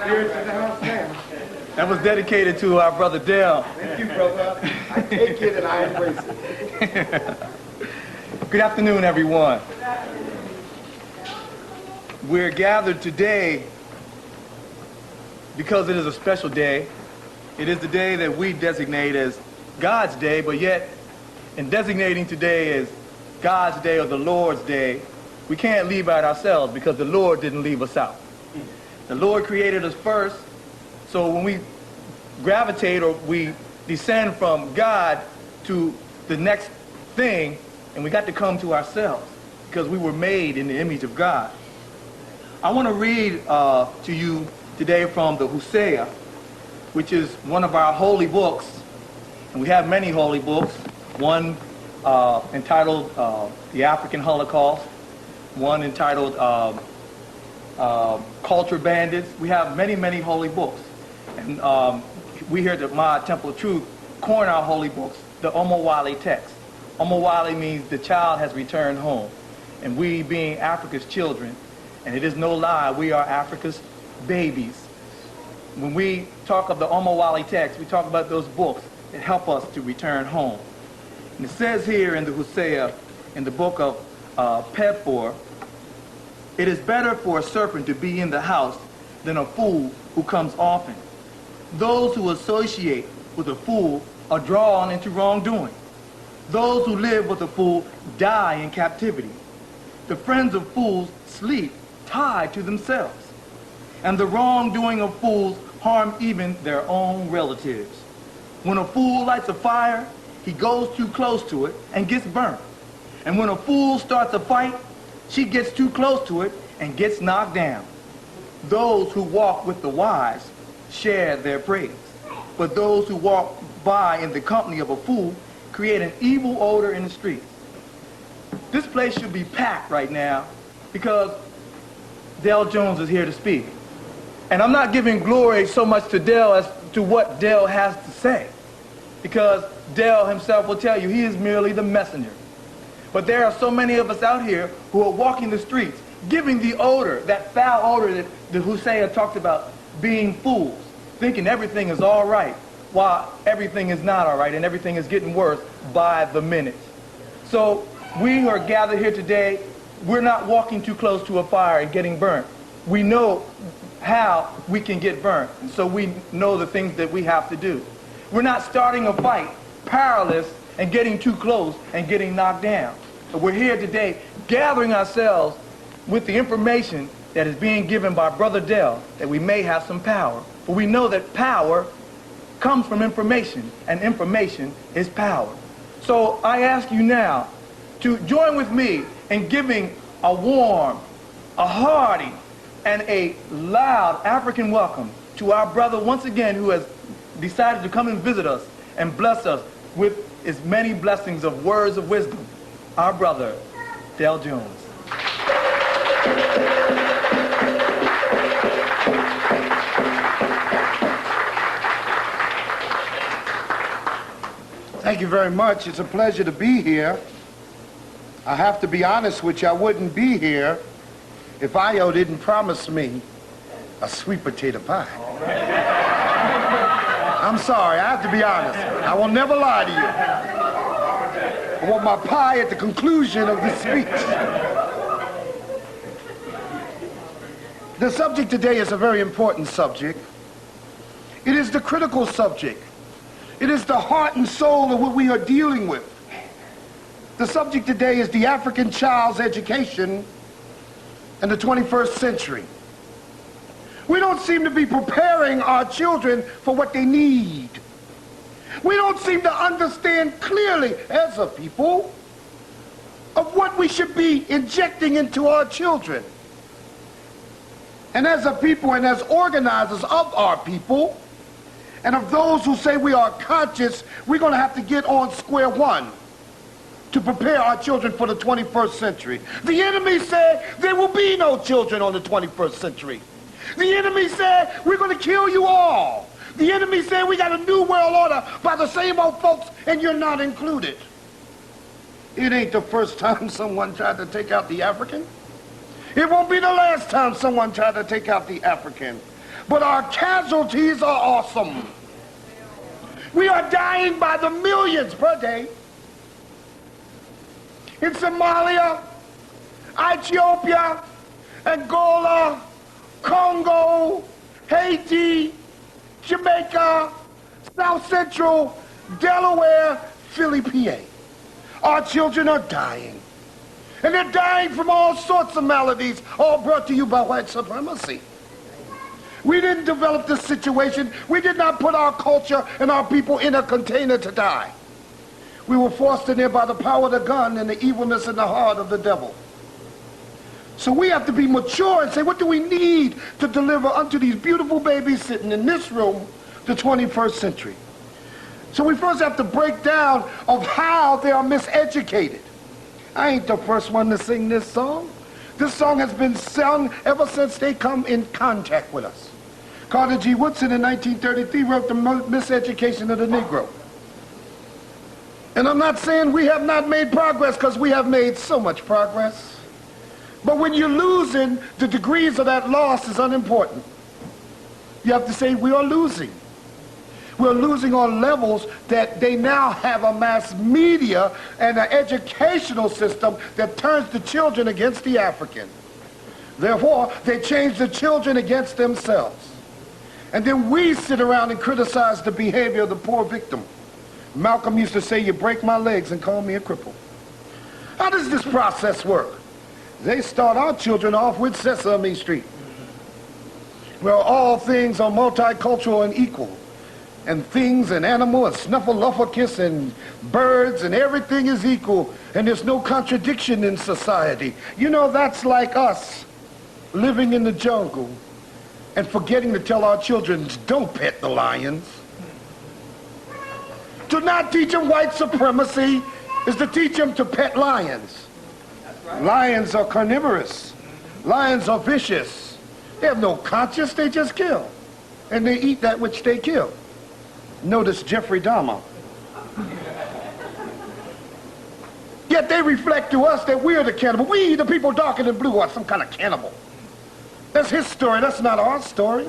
Spirits in the house now. That was dedicated to our brother Dale. Thank you, brother. I take it and I embrace it. Good afternoon, everyone. We're gathered today because it is a special day. It is the day that we designate as God's day, but yet in designating today as God's day or the Lord's day, we can't leave out ourselves because the Lord didn't leave us out. The Lord created us first, so when we gravitate or we descend from God to the next thing, and we got to come to ourselves because we were made in the image of God. I want to read to you today from the Hosea, which is one of our holy books, and we have many holy books, one entitled The African Holocaust, one entitled Culture Bandits. We have many, many holy books. And we here at my Temple of Truth coin our holy books, the Omowale text. Omowale means the child has returned home. And we being Africa's children, and it is no lie, we are Africa's babies. When we talk of the Omowale text, we talk about those books that help us to return home. And it says here in the Hosea, in the book of Pephor, it is better for a serpent to be in the house than a fool who comes often. Those who associate with a fool are drawn into wrongdoing. Those who live with a fool die in captivity. The friends of fools sleep tied to themselves. And the wrongdoing of fools harm even their own relatives. When a fool lights a fire, he goes too close to it and gets burnt. And when a fool starts a fight, she gets too close to it and gets knocked down. Those who walk with the wise share their praise. But those who walk by in the company of a fool create an evil odor in the streets. This place should be packed right now because Dale Jones is here to speak. And I'm not giving glory so much to Dale as to what Dale has to say, because Dale himself will tell you he is merely the messenger. But there are so many of us out here who are walking the streets, giving the odor, that foul odor that the Hosea talked about, being fools, thinking everything is all right, while everything is not all right and everything is getting worse by the minute. So we who are gathered here today, we're not walking too close to a fire and getting burnt. We know how we can get burnt, so we know the things that we have to do. We're not starting a fight, powerless, and getting too close and getting knocked down. But we're here today gathering ourselves with the information that is being given by Brother Dell, that we may have some power. But we know that power comes from information, and information is power. So I ask you now to join with me in giving a warm, a hearty, and a loud African welcome to our brother once again who has decided to come and visit us and bless us with as many blessings of words of wisdom, our brother, Dale Jones. Thank you very much. It's a pleasure to be here. I have to be honest with you, I wouldn't be here if Io didn't promise me a sweet potato pie. I'm sorry, I have to be honest. I will never lie to you. I want my pie at the conclusion of the speech. The subject today is a very important subject. It is the critical subject. It is the heart and soul of what we are dealing with. The subject today is the African child's education in the 21st century. We don't seem to be preparing our children for what they need. We don't seem to understand clearly as a people of what we should be injecting into our children. And as a people and as organizers of our people, and of those who say we are conscious, we're going to have to get on square one to prepare our children for the 21st century. The enemy said there will be no children on the 21st century. The enemy said we're going to kill you all. The enemy said we got a new world order by the same old folks and you're not included. It ain't the first time someone tried to take out the African. It won't be the last time someone tried to take out the African. but our casualties are awesome. We are dying by the millions per day. In Somalia, Ethiopia, Angola, Congo, Haiti, Jamaica, South Central, Delaware, Philly, PA. Our children are dying. And they're dying from all sorts of maladies, all brought to you by white supremacy. We didn't develop this situation. We did not put our culture and our people in a container to die. We were forced in there by the power of the gun and the evilness in the heart of the devil. So we have to be mature and say, what do we need to deliver unto these beautiful babies sitting in this room, the 21st century? So we first have to break down of how they are miseducated. I ain't the first one to sing this song. This song has been sung ever since they come in contact with us. Carter G. Woodson in 1933 wrote The Miseducation of the Negro. And I'm not saying we have not made progress, because we have made so much progress. But when you're losing, the degrees of that loss is unimportant. You have to say we are losing. We're losing on levels that they now have a mass media and an educational system that turns the children against the African. Therefore, they change the children against themselves. And then we sit around and criticize the behavior of the poor victim. Malcolm used to say, you break my legs and call me a cripple. How does this process work? They start our children off with Sesame Street, where all things are multicultural and equal. And things and animal and snuffleupagus and birds and everything is equal. And there's no contradiction in society. You know, that's like us living in the jungle and forgetting to tell our children, don't pet the lions. To not teach them white supremacy is to teach them to pet lions. Right. Lions are carnivorous. Lions are vicious. They have no conscience, they just kill. And they eat that which they kill. Notice Jeffrey Dahmer. Yet they reflect to us that we're the cannibal. We, the people darker than blue, are some kind of cannibal. That's his story, that's not our story.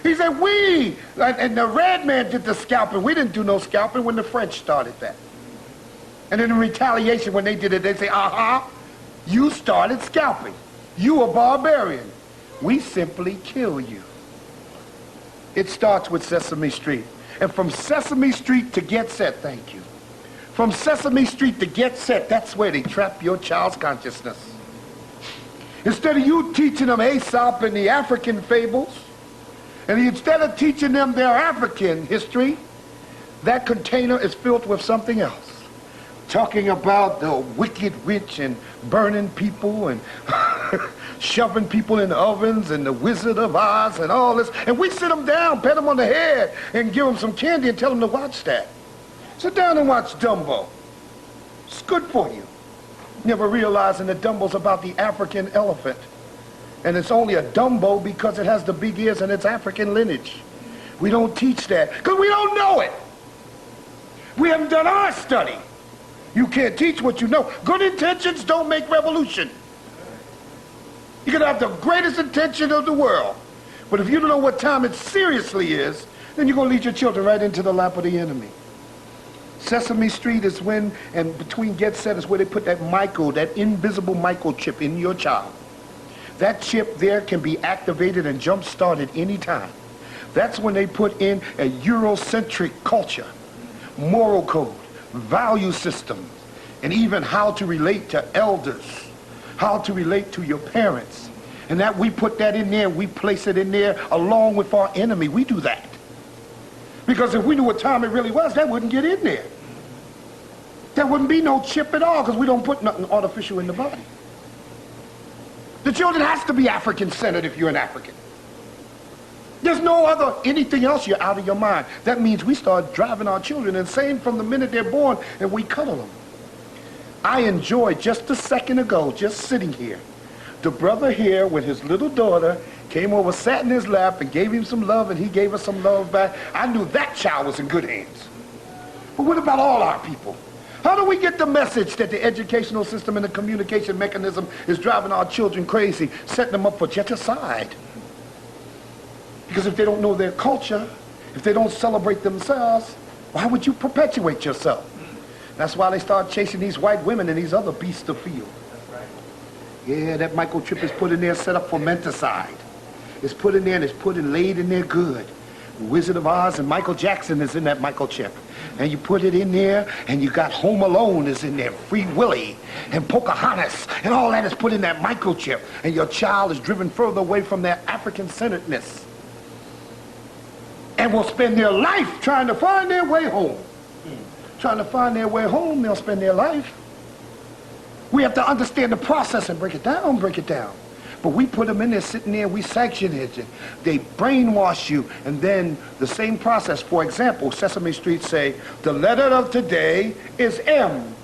He said we, and the red man did the scalping. We didn't do no scalping when the French started that. And then in retaliation when they did it, they say, aha, you started scalping. You a barbarian. We simply kill you. It starts with Sesame Street. And from Sesame Street to Get Set, thank you. From Sesame Street to Get Set, that's where they trap your child's consciousness. Instead of you teaching them Aesop and the African fables, and instead of teaching them their African history, that container is filled with something else. Talking about the wicked witch and burning people and shoving people in ovens and the Wizard of Oz and all this. And we sit them down, pat them on the head, and give them some candy and tell them to watch that. Sit down and watch Dumbo. It's good for you. Never realizing that Dumbo's about the African elephant. And it's only a Dumbo because it has the big ears and it's African lineage. We don't teach that because we don't know it. We haven't done our study. You can't teach what you know. Good intentions don't make revolution. You can have the greatest intention of the world, but if you don't know what time it seriously is, then you're going to lead your children right into the lap of the enemy. Sesame Street is when, and between Get Set is where they put that that invisible microchip in your child. That chip there can be activated and jump-started anytime. That's when they put in a Eurocentric culture, moral code, value system, and even how to relate to elders, how to relate to your parents. And that we put that in there, we place it in there along with our enemy. We do that. Because if we knew what time it really was, that wouldn't get in there. There wouldn't be no chip at all because we don't put nothing artificial in the body. The children has to be African-centered if you're an African. There's no other anything else, you're out of your mind. That means we start driving our children insane from the minute they're born and we cuddle them. I enjoyed just a second ago, just sitting here, the brother here with his little daughter came over, sat in his lap and gave him some love and he gave us some love back. I knew that child was in good hands. But what about all our people? How do we get the message that the educational system and the communication mechanism is driving our children crazy, setting them up for genocide? Because if they don't know their culture, if they don't celebrate themselves, why would you perpetuate yourself? That's why they start chasing these white women and these other beasts of field. Yeah, that microchip is put in there, set up for menticide. It's put in there and it's put and laid in there good. Wizard of Oz and Michael Jackson is in that microchip. And you put it in there and you got Home Alone is in there, Free Willy and Pocahontas and all that is put in that microchip. And your child is driven further away from their African-centeredness. And will spend their life trying to find their way home. Trying to find their way home, they'll spend their life. We have to understand the process and break it down, break it down. But we put them in there, sitting there, we sanction it. They brainwash you, and then the same process. For example, Sesame Street say, the letter of today is M.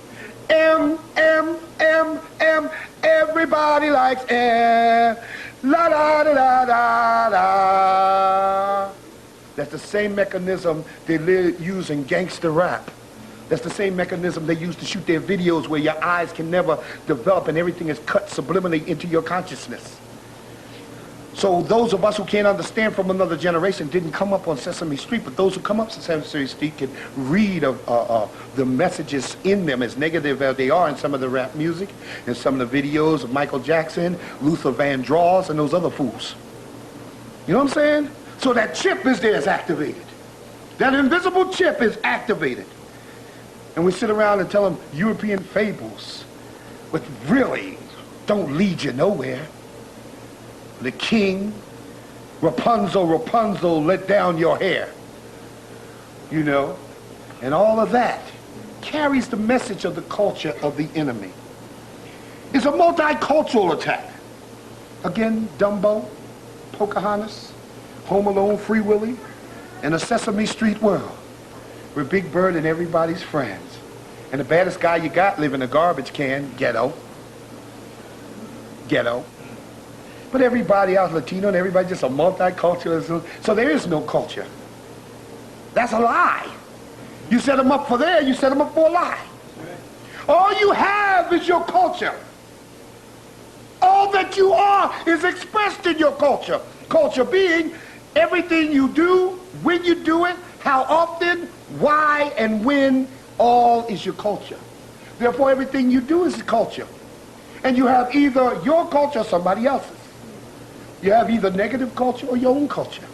M, M, M, M, everybody likes M. La da da da da da. That's the same mechanism they use in gangster rap. That's the same mechanism they use to shoot their videos where your eyes can never develop and everything is cut subliminally into your consciousness. So those of us who can't understand from another generation didn't come up on Sesame Street, but those who come up on Sesame Street can read the messages in them, as negative as they are in some of the rap music and some of the videos of Michael Jackson, Luther Vandross, and those other fools. You know what I'm saying? So that chip is there, is activated. That invisible chip is activated. And we sit around and tell them European fables, but really don't lead you nowhere. The king, Rapunzel, Rapunzel, let down your hair. You know, and all of that carries the message of the culture of the enemy. It's a multicultural attack. Again, Dumbo, Pocahontas, Home Alone, Free Willy, and a Sesame Street world where Big Bird and everybody's friends. And the baddest guy you got live in a garbage can, ghetto. Ghetto. But everybody else, Latino, and everybody just a multiculturalism. So there is no culture. That's a lie. You set them up for there, you set them up for a lie. All you have is your culture. All that you are is expressed in your culture. Culture being everything you do, when you do it, how often, why, and when. All is your culture. Therefore, everything you do is culture. And you have either your culture or somebody else's. You have either negative culture or your own culture.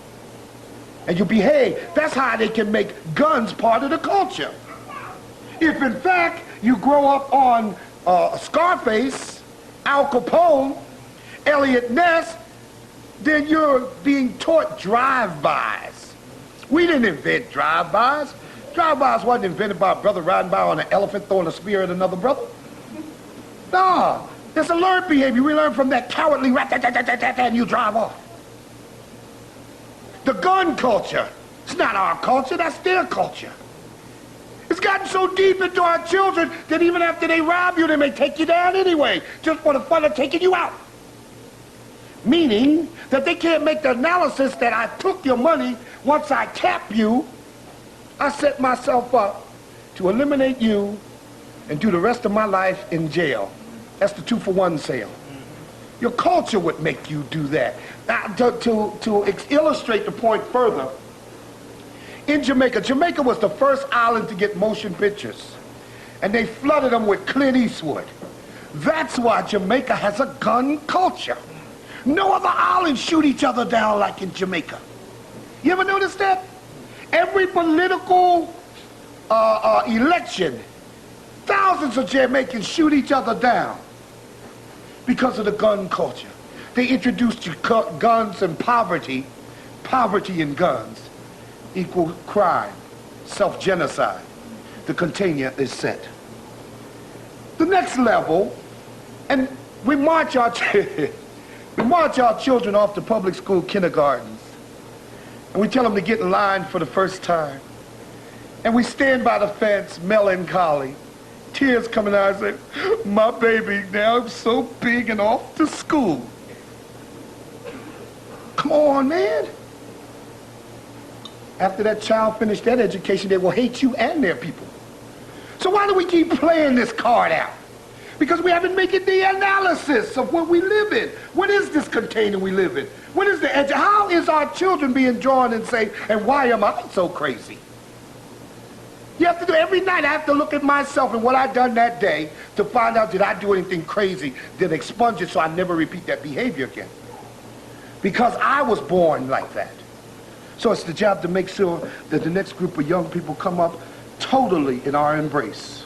And you behave. That's how they can make guns part of the culture. If, in fact, you grow up on Scarface, Al Capone, Elliot Ness, then you're being taught drive-bys. We didn't invent drive-bys. Drive-bys wasn't invented by a brother riding by on an elephant throwing a spear at another brother. No, it's a learned behavior. We learn from that cowardly rat-tat-tat-tat-tat and you drive off. The gun culture, it's not our culture, that's their culture. It's gotten so deep into our children that even after they rob you, they may take you down anyway, just for the fun of taking you out. Meaning that they can't make the analysis that I took your money, once I cap you, I set myself up to eliminate you and do the rest of my life in jail. That's the 2-for-1 sale. Your culture would make you do that. Now, to illustrate the point further, in Jamaica was the first island to get motion pictures. And they flooded them with Clint Eastwood. That's why Jamaica has a gun culture. No other islands shoot each other down like in Jamaica. You ever notice that? Every political election, thousands of Jamaicans shoot each other down because of the gun culture. They introduced guns and poverty. Poverty and guns equal crime, self-genocide. The container is set. The next level, and we march our children off to public school kindergartens. And we tell them to get in line for the first time. And we stand by the fence, melancholy, tears coming out and say, my baby now is so big and off to school. Come on, man. After that child finished that education, they will hate you and their people. So why do we keep playing this card out? Because we haven't made the analysis of what we live in. What is this container we live in? What is the edge? How is our children being drawn and say, and why am I so crazy? You have to do every night. I have to look at myself and what I done that day to find out, did I do anything crazy, then expunge it so I never repeat that behavior again. Because I was born like that. So it's the job to make sure that the next group of young people come up totally in our embrace,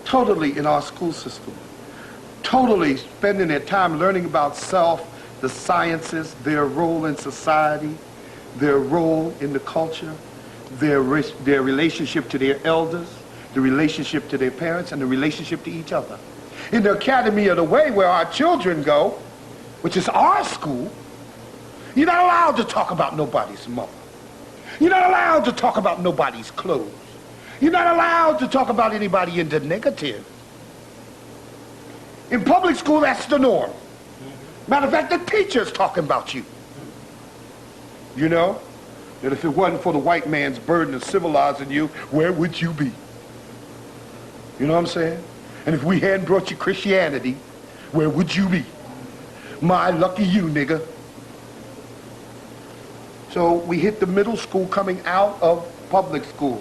totally in our school system, totally spending their time learning about self, the sciences, their role in society, their role in the culture, their relationship to their elders, the relationship to their parents, and the relationship to each other. In the Academy of the Way, where our children go, which is our school, you're not allowed to talk about nobody's mother. You're not allowed to talk about nobody's clothes. You're not allowed to talk about anybody in the negative. In public school, that's the norm. Matter of fact, the teacher's talking about you. You know? That if it wasn't for the white man's burden of civilizing you, where would you be? You know what I'm saying? And if we hadn't brought you Christianity, where would you be? My lucky you, nigga. So we hit the middle school coming out of public school,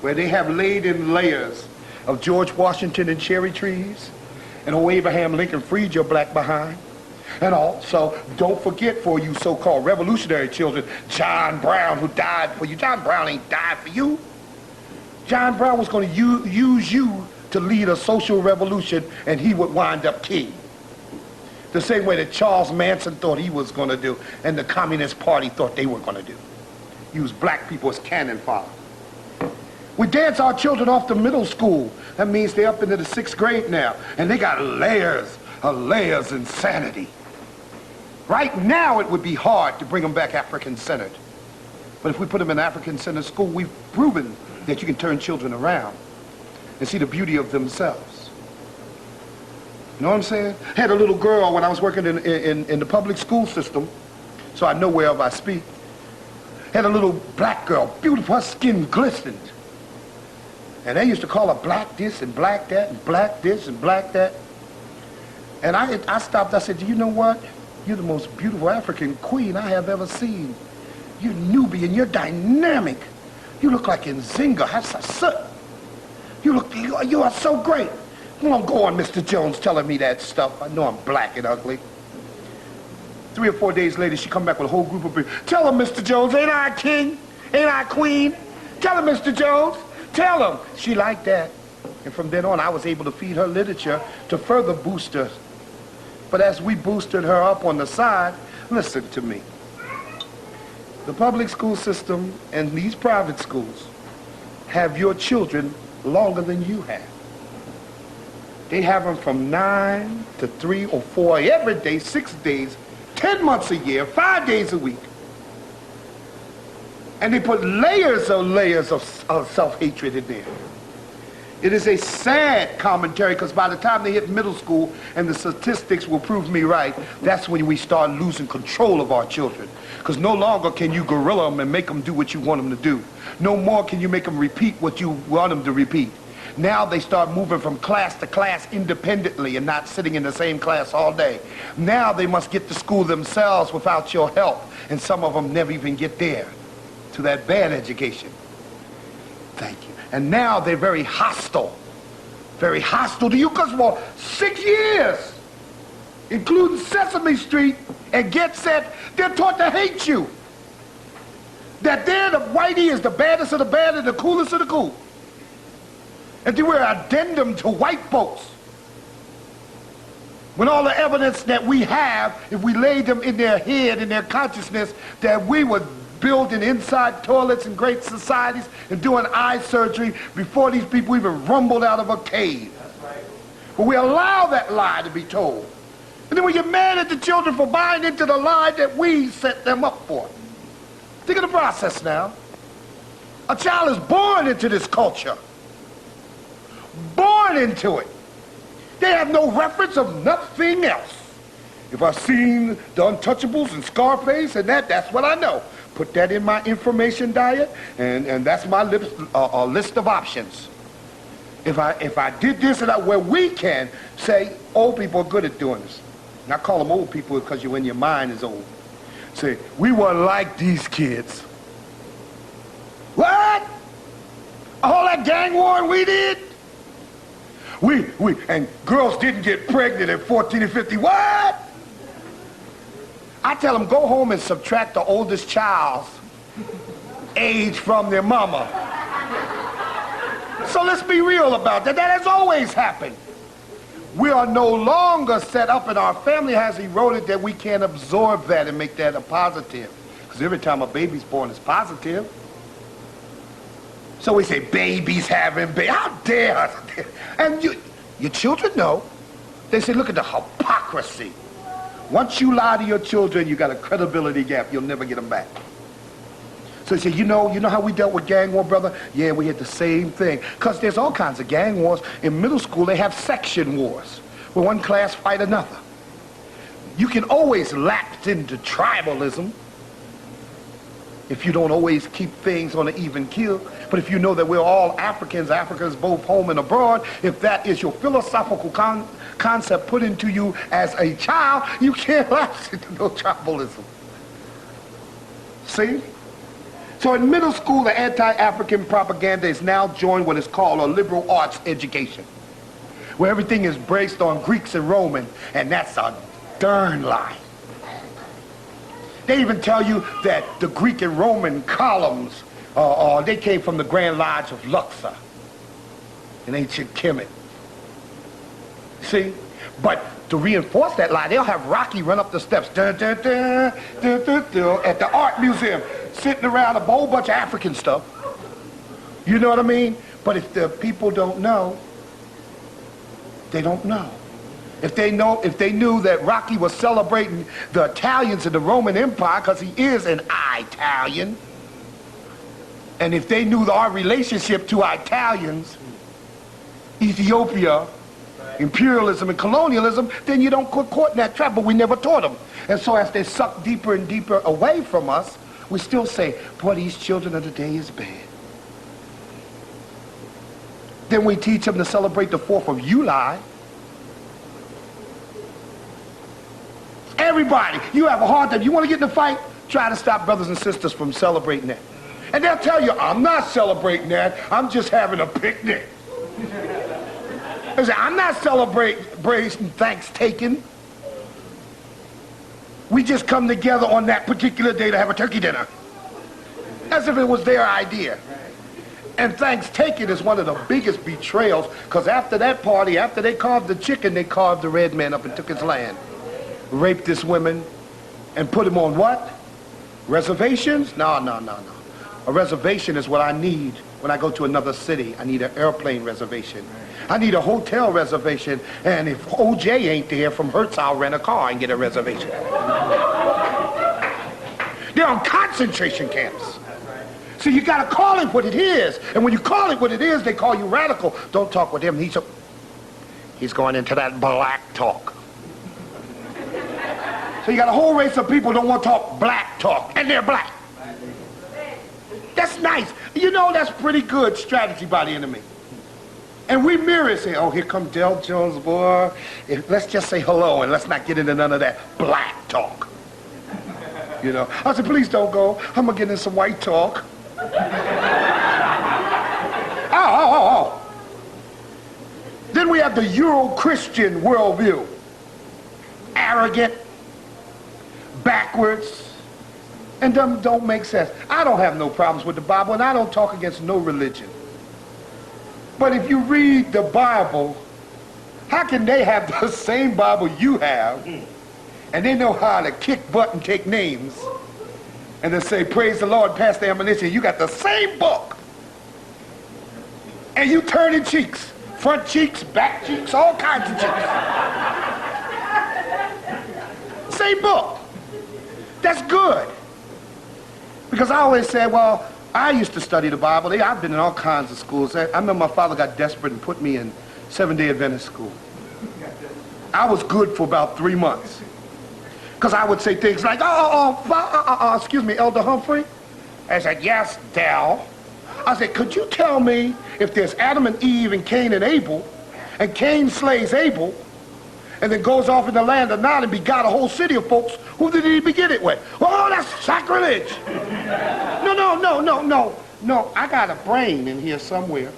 where they have laid in layers of George Washington and cherry trees, and old Abraham Lincoln freed your black behind. And also, don't forget, for you so-called revolutionary children, John Brown, who died for you. John Brown ain't died for you. John Brown was going to use you to lead a social revolution, and he would wind up king. The same way that Charles Manson thought he was going to do, and the Communist Party thought they were going to do. Use black people as cannon fodder. We dance our children off to middle school. That means they're up into the 6th grade now, and they got layers of insanity. Right now, it would be hard to bring them back African-centered. But if we put them in African-centered school, we've proven that you can turn children around and see the beauty of themselves. You know what I'm saying? I had a little girl when I was working in the public school system, so I know whereof I speak. Had a little black girl, beautiful, her skin glistened. And they used to call her black this and black that and black this and black that. And I stopped, I said, do you know what? You're the most beautiful African queen I have ever seen. You're Nubian, you're dynamic. You look like Nzinga, Hassasut. You are so great. Don't go on, Mr. Jones, telling me that stuff. I know I'm black and ugly. 3 or 4 days later, she come back with a whole group of people. Tell him, Mr. Jones, ain't I a king? Ain't I a queen? Tell him, Mr. Jones. Tell him. She liked that. And from then on, I was able to feed her literature to further boost her. But as we boosted her up on the side, listen to me. The public school system and these private schools have your children longer than you have. They have them from 9 to 3 or 4 every day, 6 days, 10 months a year, 5 days a week. And they put layers of self-hatred in there. It is a sad commentary, because by the time they hit middle school, and the statistics will prove me right, that's when we start losing control of our children. Because no longer can you gorilla them and make them do what you want them to do. No more can you make them repeat what you want them to repeat. Now they start moving from class to class independently and not sitting in the same class all day. Now they must get to school themselves without your help, and some of them never even get there, to that bad education. Thank you. And now they're very hostile to you, because for 6 years, including Sesame Street and Get Set, they're taught to hate you. That they're the whitey is the baddest of the bad and the coolest of the cool. And they were addendum to white folks. When all the evidence that we have, if we laid them in their head, in their consciousness, that we were building inside toilets in great societies and doing eye surgery before these people even rumbled out of a cave. That's right. But we allow that lie to be told. And then we get mad at the children for buying into the lie that we set them up for. Think of the process now. A child is born into this culture. Born into it. They have no reference of nothing else. If I've seen the Untouchables and Scarface and that's what I know. Put that in my information diet, and that's my list of options. If I did this and that, where we can say, old people are good at doing this. And I call them old people because when your mind is old. Say, we weren't like these kids. What? All that gang war we did? And girls didn't get pregnant at 14 and 50. What? I tell them, go home and subtract the oldest child's age from their mama. So let's be real about that. That has always happened. We are no longer set up, and our family has eroded that we can't absorb that and make that a positive. Because every time a baby's born, it's positive. So we say, babies having babies. How dare us? And your children know. They say, look at the hypocrisy. Once you lie to your children, you got a credibility gap. You'll never get them back. So they say, you know how we dealt with gang war, brother? Yeah, we had the same thing. Because there's all kinds of gang wars. In middle school, they have section wars, where one class fight another. You can always lapse into tribalism if you don't always keep things on an even keel. But if you know that we're all Africans both home and abroad, if that is your philosophical concept put into you as a child, you can't lapse into no tribalism. See? So in middle school, the anti-African propaganda is now joined what is called a liberal arts education, where everything is based on Greeks and Roman, and that's a darn lie. They even tell you that the Greek and Roman columns, they came from the Grand Lodge of Luxor in ancient Kemet. See? But to reinforce that lie, they'll have Rocky run up the steps at the art museum, sitting around a whole bunch of African stuff. You know what I mean? But if the people don't know, they don't know. If they knew that Rocky was celebrating the Italians in the Roman Empire, because he is an Italian, and if they knew our relationship to Italians, Ethiopia, imperialism and colonialism, then you don't get caught in that trap. But we never taught them. And so as they suck deeper and deeper away from us, we still say, boy, these children of the day is bad. Then we teach them to celebrate the 4th of July. Everybody, you have a hard time. You want to get in a fight? Try to stop brothers and sisters from celebrating that. And they'll tell you, I'm not celebrating that. I'm just having a picnic. They say, I'm not celebrating Thanksgiving. We just come together on that particular day to have a turkey dinner. As if it was their idea. And Thanksgiving is one of the biggest betrayals, because after that party, after they carved the chicken, they carved the red man up and took his land. Raped this woman and put him on what? Reservations? No. A reservation is what I need when I go to another city. I need an airplane reservation. I need a hotel reservation, and if OJ ain't there from Hertz, I'll rent a car and get a reservation. They're on concentration camps. So you got to call it what it is, and when you call it what it is, they call you radical. Don't talk with him. He's going into that black talk. So you got a whole race of people who don't want to talk black talk, and they're black. That's nice. You know, that's pretty good strategy by the enemy. And we mirror and say, oh, here comes Del Jones, boy. Let's just say hello and let's not get into none of that black talk. You know, I said, please don't go. I'm going to get into some white talk. Oh. Then we have the Euro-Christian worldview. Arrogant, backwards, and don't make sense. I don't have no problems with the Bible, and I don't talk against no religion. But if you read the Bible, how can they have the same Bible you have, and they know how to kick butt and take names, and then say, praise the Lord, pass the ammunition. You got the same book, and you turning cheeks, front cheeks, back cheeks, all kinds of cheeks. Same book. That's good. Because I always said, well, I used to study the Bible. I've been in all kinds of schools. I remember my father got desperate and put me in Seventh-day Adventist school. I was good for about 3 months. Because I would say things like, excuse me, Elder Humphrey? I said, yes, Dal. I said, could you tell me if there's Adam and Eve and Cain and Abel, and Cain slays Abel, and then goes off in the land of Nod and begot a whole city of folks. Who did he begin it with? Oh, that's sacrilege. No, I got a brain in here somewhere.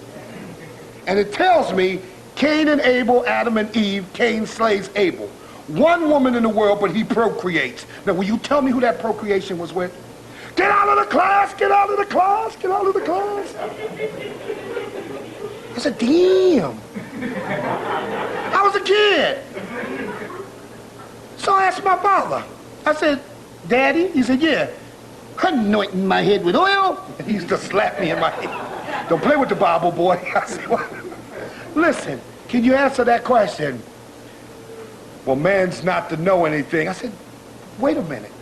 And it tells me Cain and Abel, Adam and Eve, Cain slays Abel. One woman in the world, but he procreates. Now, will you tell me who that procreation was with? Get out of the class, get out of the class, get out of the class. I said, damn. I was a kid. So I asked my father. I said, Daddy? He said, yeah. Anointing my head with oil. And he used to slap me in my head. Don't play with the Bible, boy. I said, well, listen, can you answer that question? Well, man's not to know anything. I said, wait a minute.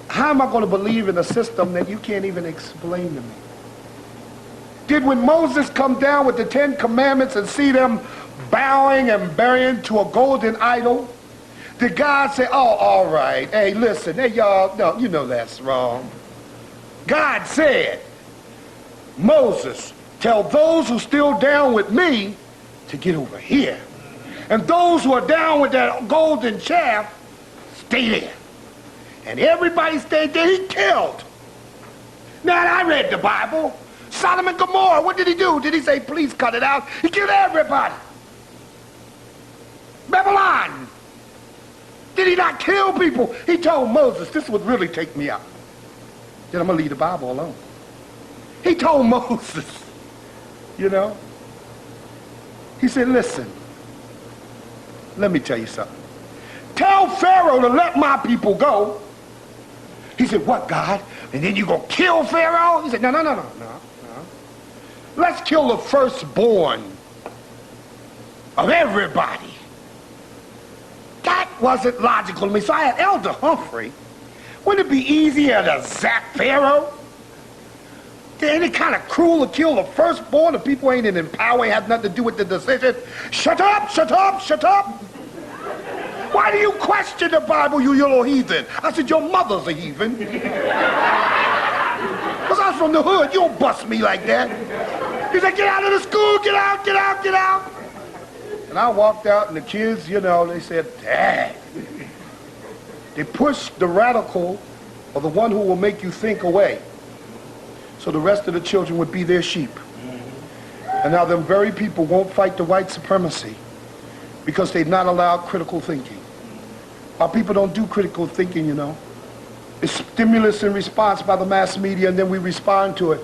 How am I going to believe in a system that you can't even explain to me? Did when Moses come down with the 10 Commandments and see them bowing and burying to a golden idol, did God say, oh, all right, hey, listen, hey, y'all, no, you know that's wrong. God said, Moses, tell those who still down with me to get over here. And those who are down with that golden calf, stay there. And everybody stayed there, he killed. Now, I read the Bible. Sodom and Gomorrah, what did he do? Did he say, please cut it out? He killed everybody. Babylon, did he not kill people? He told Moses, this would really take me out. Then I'm going to leave the Bible alone. He told Moses, you know. He said, listen, let me tell you something. Tell Pharaoh to let my people go. He said, what, God? And then you going to kill Pharaoh? He said, no. Let's kill the firstborn of everybody. That wasn't logical to me. So I had Elder Humphrey. Wouldn't it be easier to zap Pharaoh? Ain't it kind of cruel to kill the firstborn if people ain't in power, have nothing to do with the decision? Shut up, shut up, shut up. Why do you question the Bible, you little heathen? I said, your mother's a heathen. Because I was from the hood. You don't bust me like that. He said, get out of the school, get out, get out, get out. And I walked out, and the kids, you know, they said, Dad. They pushed the radical or the one who will make you think away. So the rest of the children would be their sheep. And now them very people won't fight the white supremacy because they've not allowed critical thinking. Our people don't do critical thinking, you know. It's stimulus and response by the mass media, and then we respond to it.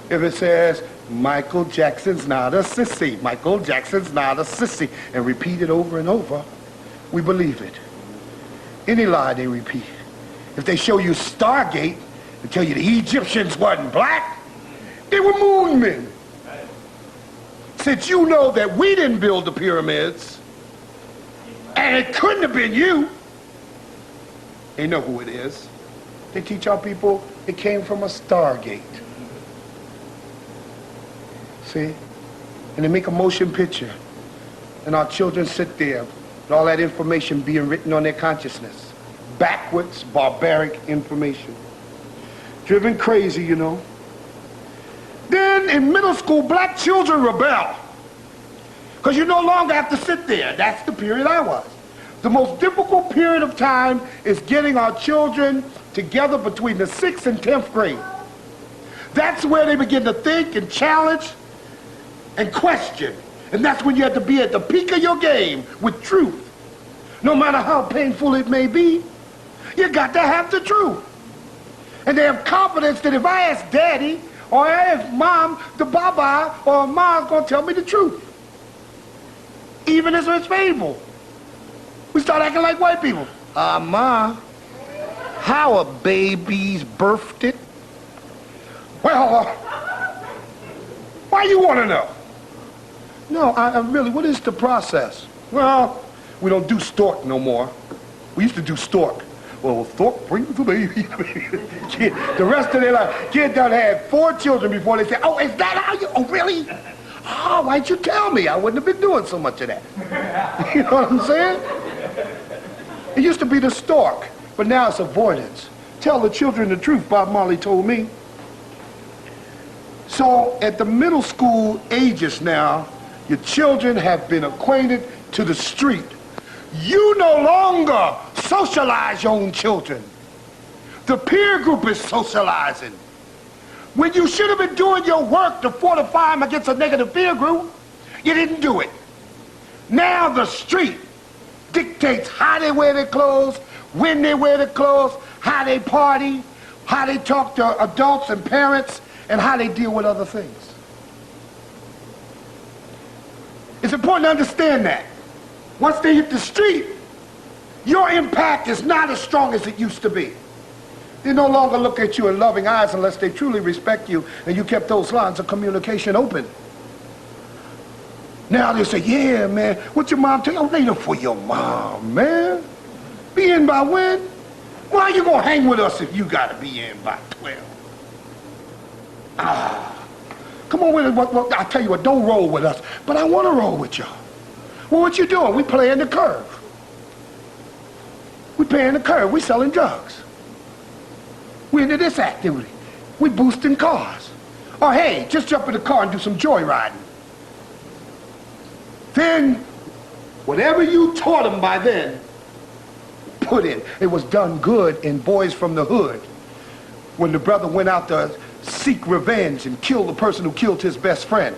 If it says, Michael Jackson's not a sissy, Michael Jackson's not a sissy, and repeat it over and over, we believe it. Any lie they repeat. If they show you Stargate and tell you the Egyptians wasn't black, they were moon men. Since you know that we didn't build the pyramids, and it couldn't have been you, they know who it is. They teach our people it came from a Stargate. See? And they make a motion picture. And our children sit there with all that information being written on their consciousness. Backwards, barbaric information. Driven crazy, you know. Then in middle school, black children rebel. Because you no longer have to sit there. That's the period I was. The most difficult period of time is getting our children together between the 6th and 10th grade. That's where they begin to think and challenge and question. And that's when you have to be at the peak of your game with truth. No matter how painful it may be, you got to have the truth. And they have confidence that if I ask Daddy or I ask Mom, the Baba or Mom's going to tell me the truth. Even if it's painful. We start acting like white people. Ma, how a baby's birthed it? Well, why you want to know? No, I really, what is the process? Well, we don't do stork no more. We used to do stork. Well, stork brings the baby. Kid, the rest of their life, kid done had 4 children before they said, oh, is that how you, oh, really? Oh, why'd you tell me? I wouldn't have been doing so much of that. You know what I'm saying? It used to be the stork, but now it's avoidance. Tell the children the truth, Bob Marley told me. So at the middle school ages now, your children have been acquainted to the street. You no longer socialize your own children. The peer group is socializing. When you should have been doing your work to fortify them against a negative peer group, you didn't do it. Now the street dictates how they wear their clothes, when they wear their clothes, how they party, how they talk to adults and parents, and how they deal with other things. It's important to understand that. Once they hit the street, your impact is not as strong as it used to be. They no longer look at you in loving eyes unless they truly respect you and you kept those lines of communication open. Now they say, yeah, man, what's your mom tell you? Oh, later for your mom, man. Be in by when? Why are you going to hang with us if you got to be in by 12? Come on with it. Well, I'll tell you what, don't roll with us, but I want to roll with y'all. Well, what you doing? We playing the curve. We paying the curve. We selling drugs. We into this activity. We boosting cars. Or hey, just jump in the car and do some joyriding. Then, whatever you taught them by then, put in. It was done good in Boys from the Hood. When the brother went out to seek revenge and kill the person who killed his best friend.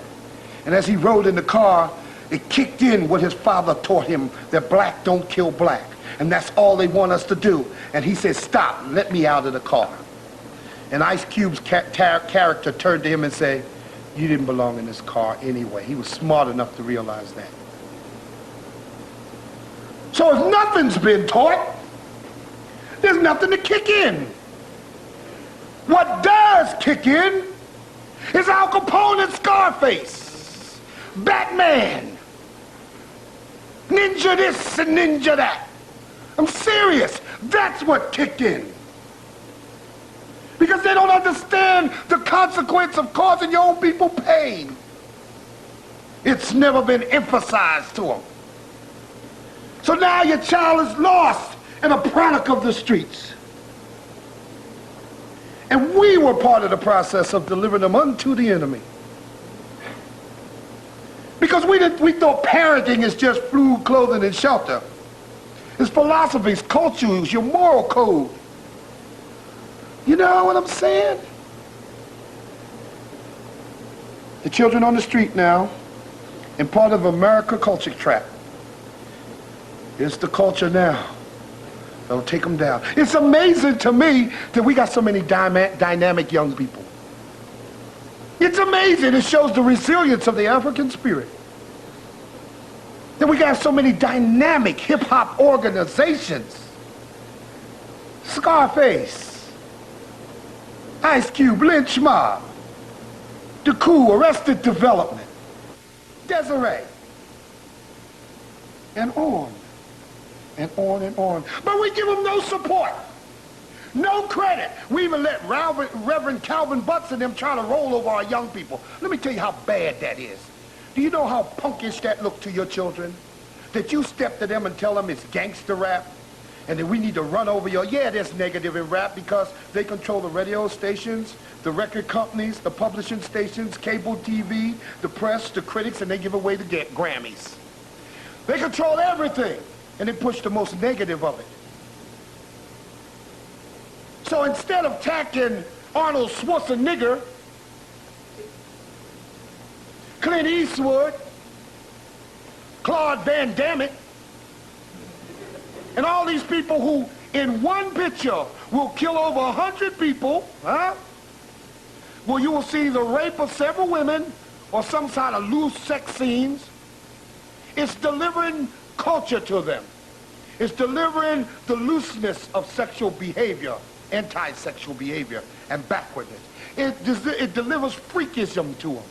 And as he rode in the car, it kicked in what his father taught him, that black don't kill black. And that's all they want us to do. And he said, stop, let me out of the car. And Ice Cube's character turned to him and said, you didn't belong in this car anyway. He was smart enough to realize that. So if nothing's been taught, there's nothing to kick in. What does kick in is Al Capone and Scarface, Batman, ninja this and ninja that. I'm serious. That's what kicked in. Because they don't understand the consequence of causing your own people pain. It's never been emphasized to them. So now your child is lost and a product of the streets. And we were part of the process of delivering them unto the enemy. Because we thought parenting is just food, clothing, and shelter. It's philosophies, cultures, your moral code. You know what I'm saying? The children on the street now, and part of America culture trap. It's the culture now. Don't take them down. It's amazing to me that we got so many dynamic young people. It's amazing. It shows the resilience of the African spirit. That we got so many dynamic hip-hop organizations. Scarface, Ice Cube, Lynch Mob, The Coup, Arrested Development, Desiree, and on. And on and on. But we give them no support. No credit. We even let Reverend Calvin Butts and them try to roll over our young people. Let me tell you how bad that is. Do you know how punkish that looked to your children? That you step to them and tell them it's gangster rap? And that we need to run over your... Yeah, there's negative in rap because they control the radio stations, the record companies, the publishing stations, cable TV, the press, the critics, and they give away the Grammys. They control everything. And they push the most negative of it. So instead of attacking Arnold Schwarzenegger, Clint Eastwood, Claude Van Damme, and all these people who in one picture will kill over 100 people, well, you will see the rape of several women or some sort of loose sex scenes. It's delivering culture to them. It's delivering the looseness of sexual behavior, anti-sexual behavior, and backwardness. It delivers freakism to them.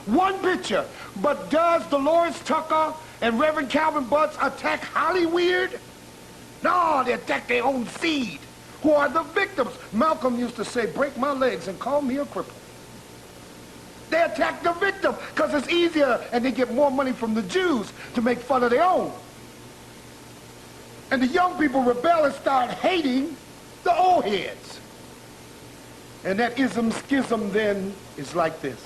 One picture. But does Dolores Tucker and Reverend Calvin Butts attack Hollywood? No, they attack their own seed, who are the victims. Malcolm used to say, break my legs and call me a cripple. They attack the victim because it's easier and they get more money from the Jews to make fun of their own. And the young people rebel and start hating the old heads. And that ism schism then is like this.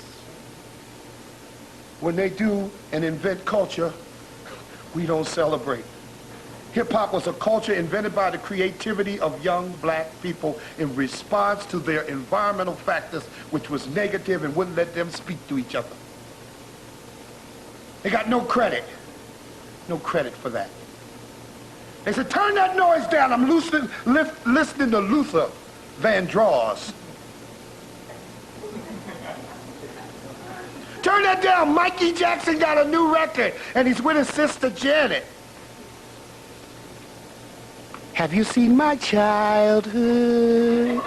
When they do and invent culture, we don't celebrate. Hip-hop was a culture invented by the creativity of young black people in response to their environmental factors, which was negative and wouldn't let them speak to each other. They got no credit. No credit for that. They said, turn that noise down. I'm listening to Luther Vandross. Turn that down. Mikey Jackson got a new record, and he's with his sister Janet. Have you seen my childhood?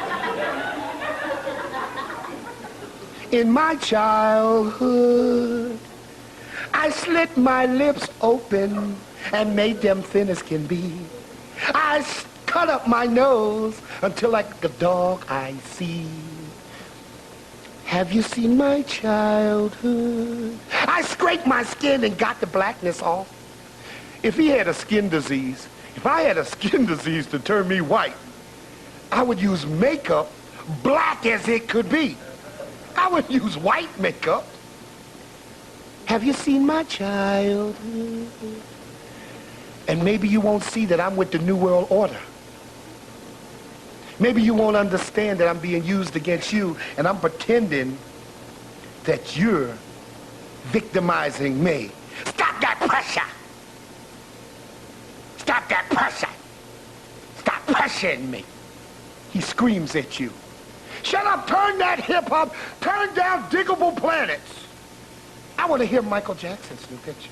In my childhood, I slit my lips open and made them thin as can be. I cut up my nose until like a dog I see. Have you seen my childhood? I scraped my skin and got the blackness off. If he had a skin disease, if I had a skin disease to turn me white, I would use makeup black as it could be. I would use white makeup. Have you seen my childhood? And maybe you won't see that I'm with the New World Order. Maybe you won't understand that I'm being used against you and I'm pretending that you're victimizing me. Stop that pressure! Stop that pressure! Stop pressuring me! He screams at you. Shut up, turn that hip-hop, turn down Diggable Planets. I want to hear Michael Jackson's new picture.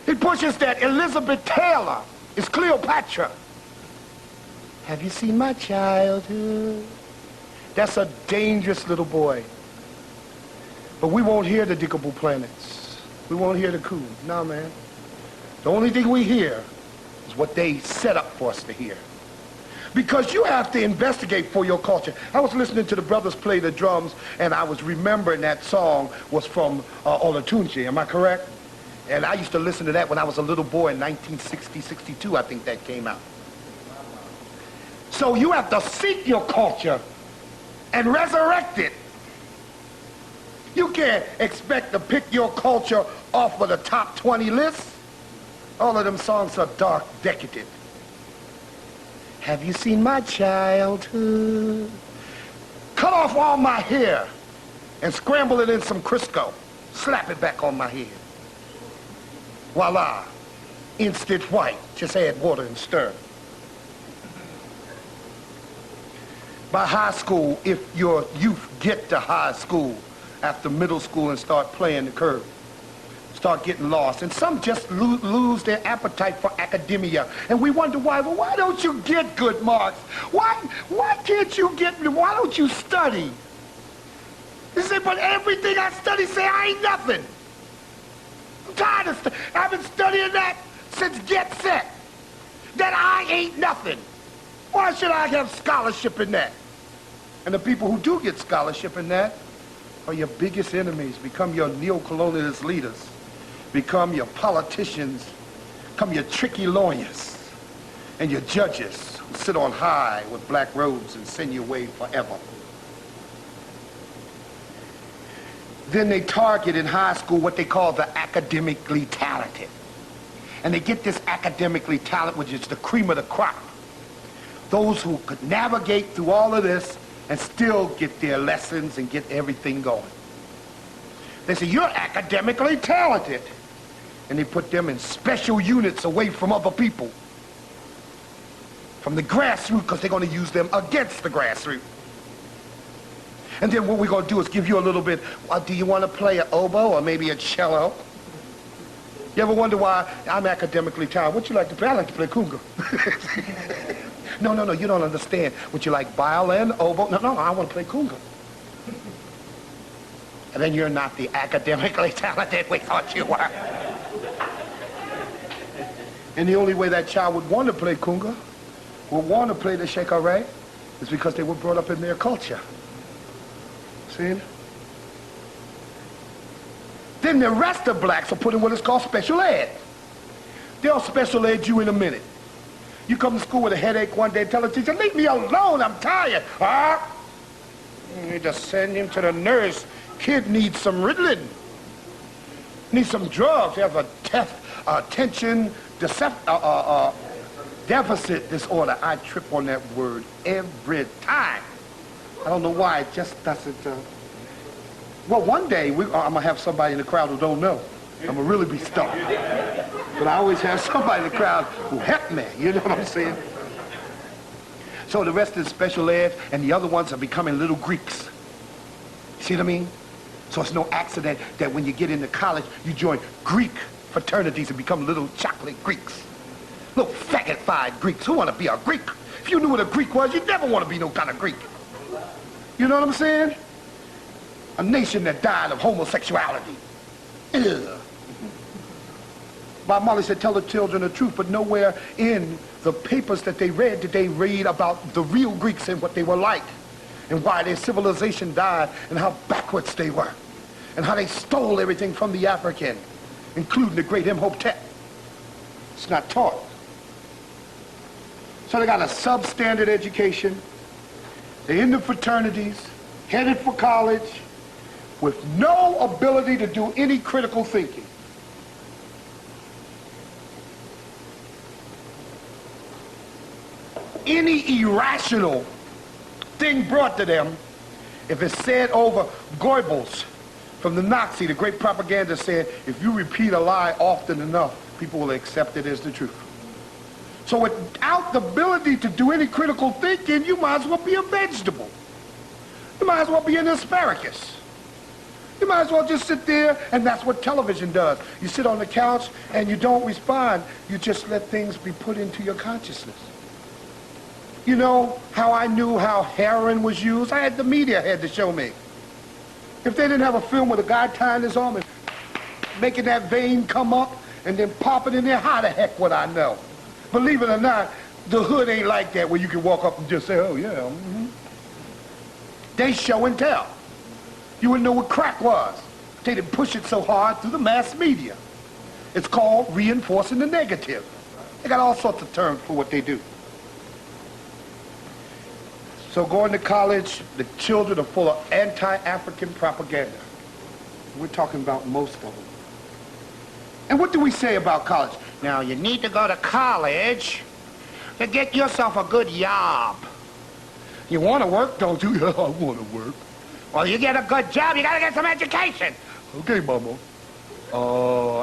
He pushes that Elizabeth Taylor is Cleopatra. Have you seen my childhood? That's a dangerous little boy. But we won't hear the Diggable Planets. We won't hear the coup. No, man. The only thing we hear is what they set up for us to hear. Because you have to investigate for your culture. I was listening to the brothers play the drums, and I was remembering that song was from Olatunji. Am I correct? And I used to listen to that when I was a little boy in 1960, 62, I think that came out. So you have to seek your culture and resurrect it. You can't expect to pick your culture off of the top 20 list. All of them songs are dark, decadent. Have you seen my childhood? Cut off all my hair and scramble it in some Crisco. Slap it back on my head. Voila, instant white. Just add water and stir. By high school, if your youth get to high school after middle school and start playing the curve, start getting lost, and some just lose their appetite for academia, and we wonder why. Well, why don't you get good marks? Why can't you get? Why don't you study? They say, but everything I study say I ain't nothing. I'm tired of I've been studying that since Get Set. That I ain't nothing. Why should I have scholarship in that? And the people who do get scholarship in that are your biggest enemies, become your neo-colonialist leaders, become your politicians, become your tricky lawyers, and your judges who sit on high with black robes and send you away forever. Then they target in high school what they call the academically talented. And they get this academically talented, which is the cream of the crop. Those who could navigate through all of this and still get their lessons and get everything going. They say, you're academically talented. And they put them in special units away from other people. From the grassroots, because they're going to use them against the grassroots. And then what we're going to do is give you a little bit, do you want to play an oboe or maybe a cello? You ever wonder why I'm academically talented? What you like to play? I like to play conga. No, you don't understand. Would you like violin, oboe? No, I want to play conga. And then you're not the academically talented we thought you were. And the only way that child would want to play conga, would want to play the shekare, is because they were brought up in their culture. See? Then the rest of blacks are put in what is called special ed. They'll special ed you in a minute. You come to school with a headache one day and tell the teacher, leave me alone, I'm tired. You need to send him to the nurse. Kid needs some Ritalin. Needs some drugs. He has attention deficit disorder. I trip on that word every time. I don't know why, it just doesn't. Well, one day I'm going to have somebody in the crowd who don't know. I'm going to really be stumped. But I always have somebody in the crowd who help me, you know what I'm saying? So the rest is special ed, and the other ones are becoming little Greeks. See what I mean? So it's no accident that when you get into college, you join Greek fraternities and become little chocolate Greeks. Little faggot-fied Greeks. Who want to be a Greek? If you knew what a Greek was, you'd never want to be no kind of Greek. You know what I'm saying? A nation that died of homosexuality. Ugh. Bob Marley said, tell the children the truth, but nowhere in the papers that they read did they read about the real Greeks and what they were like, and why their civilization died, and how backwards they were, and how they stole everything from the African, including the great Imhotep. It's not taught. So they got a substandard education. They're in the fraternities, headed for college, with no ability to do any critical thinking. Any irrational thing brought to them, if it's said over Goebbels from the Nazi, the great propaganda said, if you repeat a lie often enough, people will accept it as the truth. So without the ability to do any critical thinking, you might as well be a vegetable. You might as well be an asparagus. You might as well just sit there, and that's what television does. You sit on the couch and you don't respond. You just let things be put into your consciousness. You know how I knew how heroin was used? The media had to show me. If they didn't have a film with a guy tying his arm and making that vein come up and then pop it in there, how the heck would I know? Believe it or not, the hood ain't like that where you can walk up and just say, oh yeah. Mm-hmm. They show and tell. You wouldn't know what crack was. They didn't push it so hard through the mass media. It's called reinforcing the negative. They got all sorts of terms for what they do. So going to college, the children are full of anti-African propaganda. We're talking about most of them. And what do we say about college? Now, you need to go to college to get yourself a good job. You want to work, don't you? Yeah, I want to work. Well, you get a good job, you got to get some education. Okay, Mama.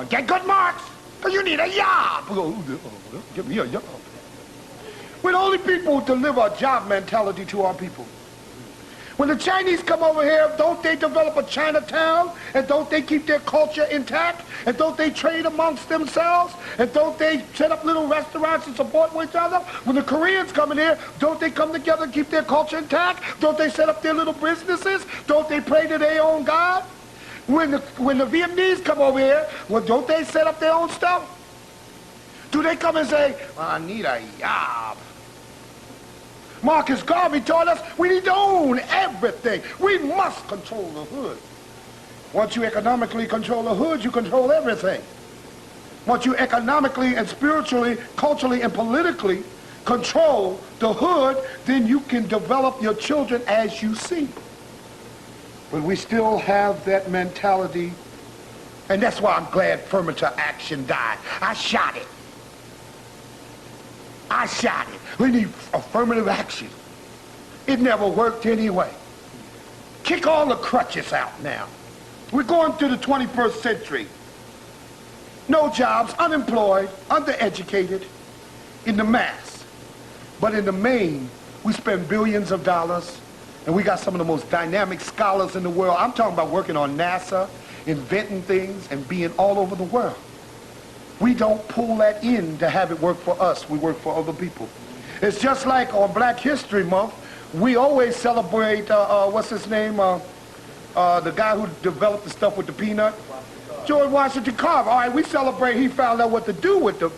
Get good marks, because you need a job. Give me a job. We're the only people who deliver a job mentality to our people. When the Chinese come over here, don't they develop a Chinatown? And don't they keep their culture intact? And don't they trade amongst themselves? And don't they set up little restaurants and support each other? When the Koreans come in here, don't they come together and keep their culture intact? Don't they set up their little businesses? Don't they pray to their own God? When the Vietnamese come over here, well, don't they set up their own stuff? Do they come and say, well, I need a job? Marcus Garvey taught us we need to own everything. We must control the hood. Once you economically control the hood, you control everything. Once you economically and spiritually, culturally and politically control the hood, then you can develop your children as you see. But we still have that mentality, and that's why I'm glad affirmative action died. I shot it. I shot it. We need affirmative action. It never worked anyway. Kick all the crutches out now. We're going to the 21st century. No jobs, unemployed, undereducated, in the mass. But in the main, we spend billions of dollars, and we got some of the most dynamic scholars in the world. I'm talking about working on NASA, inventing things, and being all over the world. We don't pull that in to have it work for us. We work for other people. It's just like on Black History Month, we always celebrate, what's his name? The guy who developed the stuff with the peanut? George Washington Carver. All right, we celebrate he found out what to do with the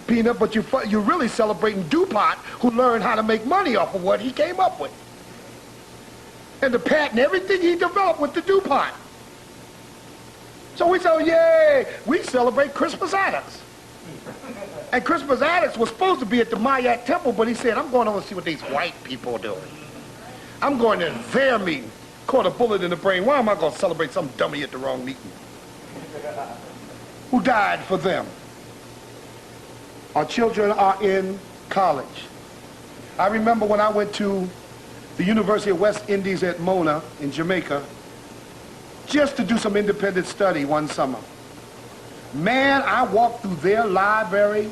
peanut, but you're really celebrating DuPont, who learned how to make money off of what he came up with. And the patent, everything he developed with the DuPont. So we say, yay, we celebrate Crispus Attucks. And Crispus Attucks was supposed to be at the Mayak Temple, but he said, I'm going over to see what these white people are doing. I'm going to their meeting. Caught a bullet in the brain. Why am I going to celebrate some dummy at the wrong meeting? Who died for them? Our children are in college. I remember when I went to the University of West Indies at Mona in Jamaica just to do some independent study one summer. Man, I walked through their library,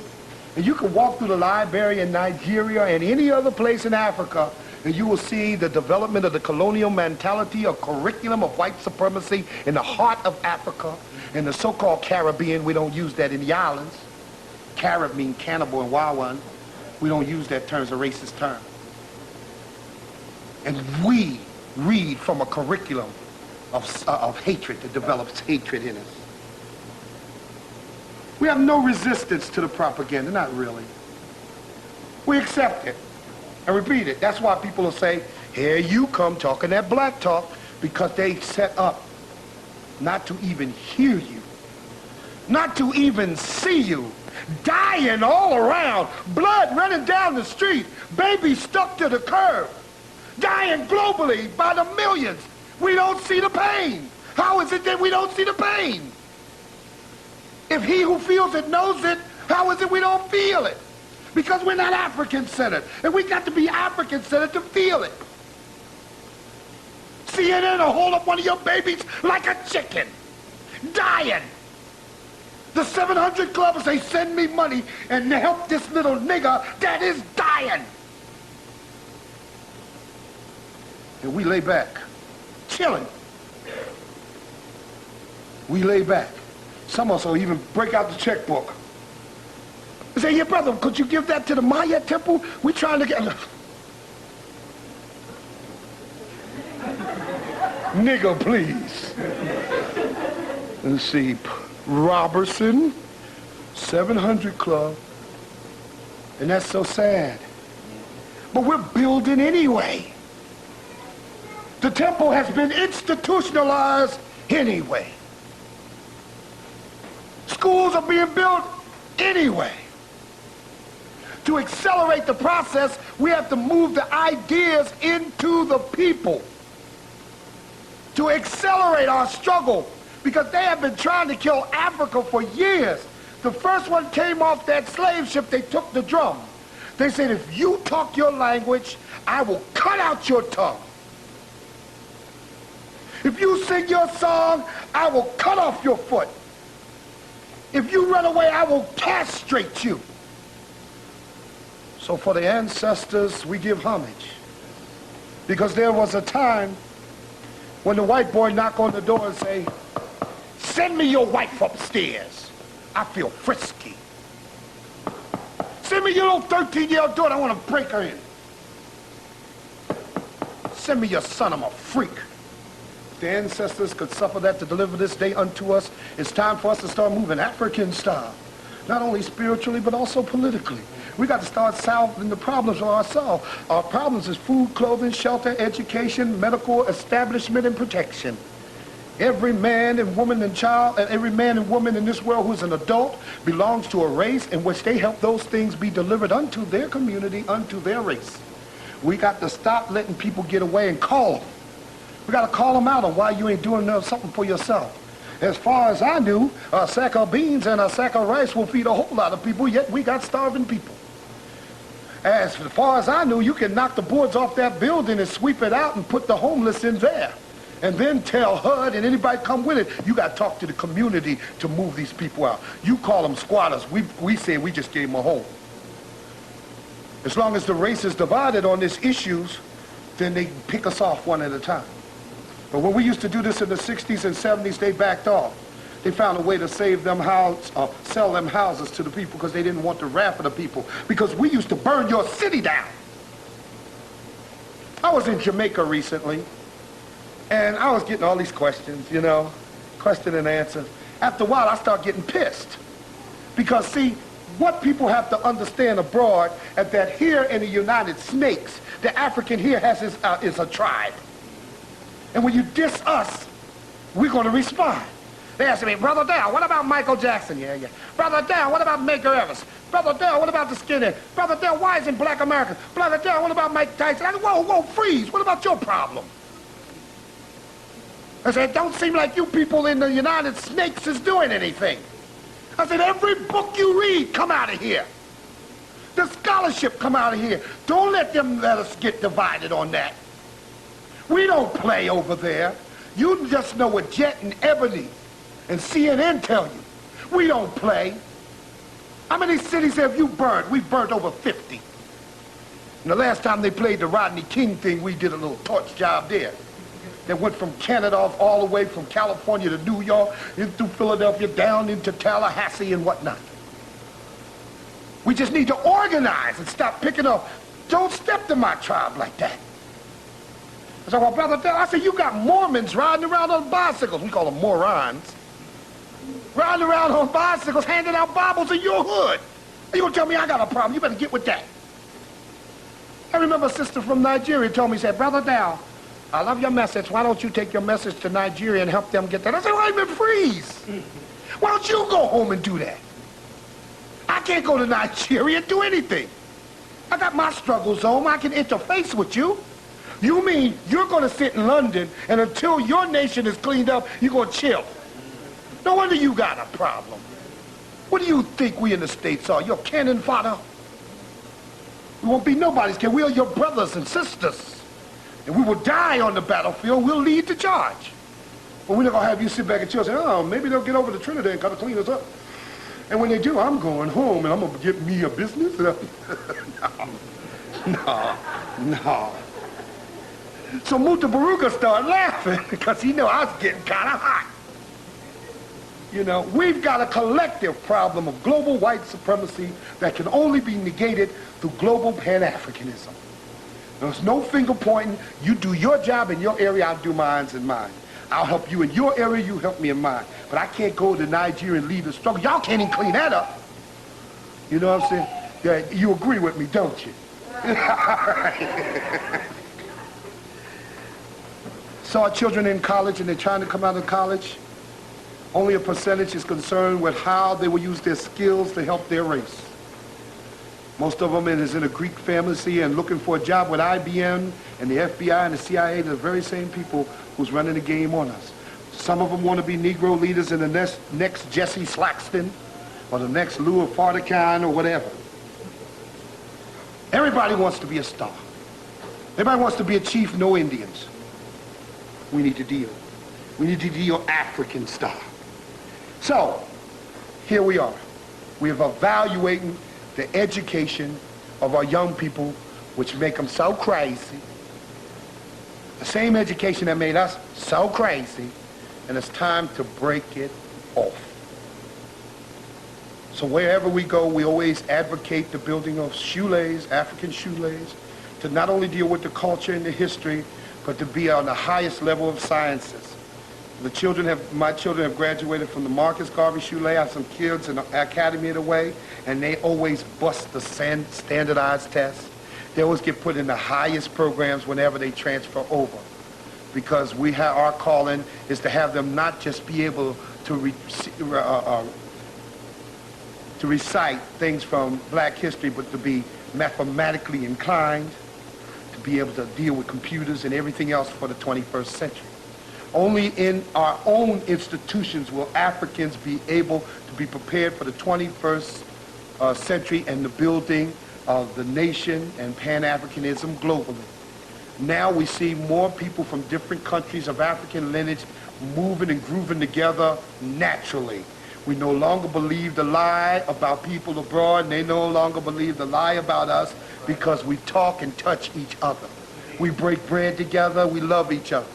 and you can walk through the library in Nigeria and any other place in Africa, and you will see the development of the colonial mentality, a curriculum of white supremacy in the heart of Africa, in the so-called Caribbean. We don't use that in the islands. Carib means cannibal and wild one. We don't use that term as a racist term. And we read from a curriculum of hatred that develops hatred in us. We have no resistance to the propaganda, not really. We accept it and repeat it. That's why people will say, here you come talking that black talk, because they set up not to even hear you, not to even see you, dying all around, blood running down the street, babies stuck to the curb, dying globally by the millions. We don't see the pain. How is it that we don't see the pain? If he who feels it knows it, how is it we don't feel it? Because we're not African-centered, and we got to be African-centered to feel it. CNN will hold up one of your babies like a chicken, dying. The 700 Club will say, send me money and help this little nigger that is dying. And we lay back, chilling. We lay back. Some of us will even break out the checkbook. They say, yeah, brother, could you give that to the Maya temple? We're trying to get... Nigga, please. Let's see. Robertson, 700 Club. And that's so sad. But we're building anyway. The temple has been institutionalized anyway. Schools are being built anyway. To accelerate the process, we have to move the ideas into the people. To accelerate our struggle, because they have been trying to kill Africa for years. The first one came off that slave ship, they took the drum. They said, if you talk your language, I will cut out your tongue. If you sing your song, I will cut off your foot. If you run away, I will castrate you. So for the ancestors, we give homage. Because there was a time when the white boy knock on the door and say, send me your wife upstairs. I feel frisky. Send me your little 13-year-old daughter. I want to break her in. Send me your son. I'm a freak. The ancestors could suffer that to deliver this day unto us. It's time for us to start moving African style. Not only spiritually, but also politically. We got to start solving the problems of ourselves. Our problems is food, clothing, shelter, education, medical establishment, and protection. Every man and woman and child, and every man and woman in this world who is an adult belongs to a race in which they help those things be delivered unto their community, unto their race. We got to stop letting people get away and call them. We got to call them out on why you ain't doing something for yourself. As far as I knew, a sack of beans and a sack of rice will feed a whole lot of people, yet we got starving people. As far as I knew, you can knock the boards off that building and sweep it out and put the homeless in there. And then tell HUD and anybody come with it, you got to talk to the community to move these people out. You call them squatters. We say we just gave them a home. As long as the race is divided on these issues, then they pick us off one at a time. But when we used to do this in the 60s and 70s, they backed off. They found a way to save them sell them houses to the people because they didn't want the wrath of the people. Because we used to burn your city down. I was in Jamaica recently, and I was getting all these questions, you know, question and answer. After a while, I start getting pissed. Because, see, what people have to understand abroad is that here in the United States, the African here is a tribe. And when you diss us, we're going to respond. They ask me, Brother Dale, what about Michael Jackson? Yeah. Brother Dale, what about Medgar Evers? Brother Dale, what about the skinhead? Brother Dale, why isn't black America? Brother Dale, what about Mike Tyson? I said, whoa, freeze. What about your problem? I said, it don't seem like you people in the United States is doing anything. I said, every book you read, come out of here. The scholarship come out of here. Don't let us get divided on that. We don't play over there. You just know what Jet and Ebony and CNN tell you. We don't play. How many cities have you burned? We've burnt over 50. And the last time they played the Rodney King thing, we did a little torch job there. They went from Canada all the way from California to New York, in through Philadelphia, down into Tallahassee and whatnot. We just need to organize and stop picking up. Don't step to my tribe like that. I said, well, Brother Dale, I said, you got Mormons riding around on bicycles. We call them morons. Riding around on bicycles, handing out Bibles in your hood. You gonna tell me I got a problem? You better get with that. I remember a sister from Nigeria told me, said, Brother Dow, I love your message. Why don't you take your message to Nigeria and help them get that? I said, well, I'm in freeze. Why don't you go home and do that? I can't go to Nigeria and do anything. I got my struggle zone. I can interface with you. You mean you're going to sit in London and until your nation is cleaned up, you're going to chill? No wonder you got a problem. What do you think we in the States are? Your cannon fodder? We won't be nobody's kin. We are your brothers and sisters. And we will die on the battlefield. We'll lead the charge. But we're not going to have you sit back and chill and say, oh, maybe they'll get over to Trinidad and come to clean us up. And when they do, I'm going home and I'm going to get me a business. No. So Mutabaruka started laughing because he knew I was getting kind of hot. You know, we've got a collective problem of global white supremacy that can only be negated through global Pan-Africanism. There's no finger pointing. You do your job in your area, I'll do mine in mine. I'll help you in your area, you help me in mine. But I can't go to Nigeria and lead the struggle. Y'all can't even clean that up. You know what I'm saying? Yeah, you agree with me, don't you? So our children in college and they're trying to come out of college. Only a percentage is concerned with how they will use their skills to help their race. Most of them is in a Greek family and looking for a job with IBM and the FBI and the CIA. They're the very same people who's running the game on us. Some of them want to be Negro leaders in the next Jesse Slaxton or the next Louis Farrakhan or whatever. Everybody wants to be a star. Everybody wants to be a chief, no Indians. We need to deal. We need to deal African style. So, here we are. We are evaluating the education of our young people, which make them so crazy. The same education that made us so crazy, and it's time to break it off. So wherever we go, we always advocate the building of shoelays, African shoelays, to not only deal with the culture and the history, but to be on the highest level of sciences. My children have graduated from the Marcus Garvey Shoelay. I have some kids in the academy of the way, and they always bust the standardized test. They always get put in the highest programs whenever they transfer over, because our calling is to have them not just be able to recite things from black history, but to be mathematically inclined, to be able to deal with computers and everything else for the 21st century. Only in our own institutions will Africans be able to be prepared for the 21st century and the building of the nation and Pan-Africanism globally. Now we see more people from different countries of African lineage moving and grooving together naturally. We no longer believe the lie about people abroad, and they no longer believe the lie about us because we talk and touch each other. We break bread together, we love each other.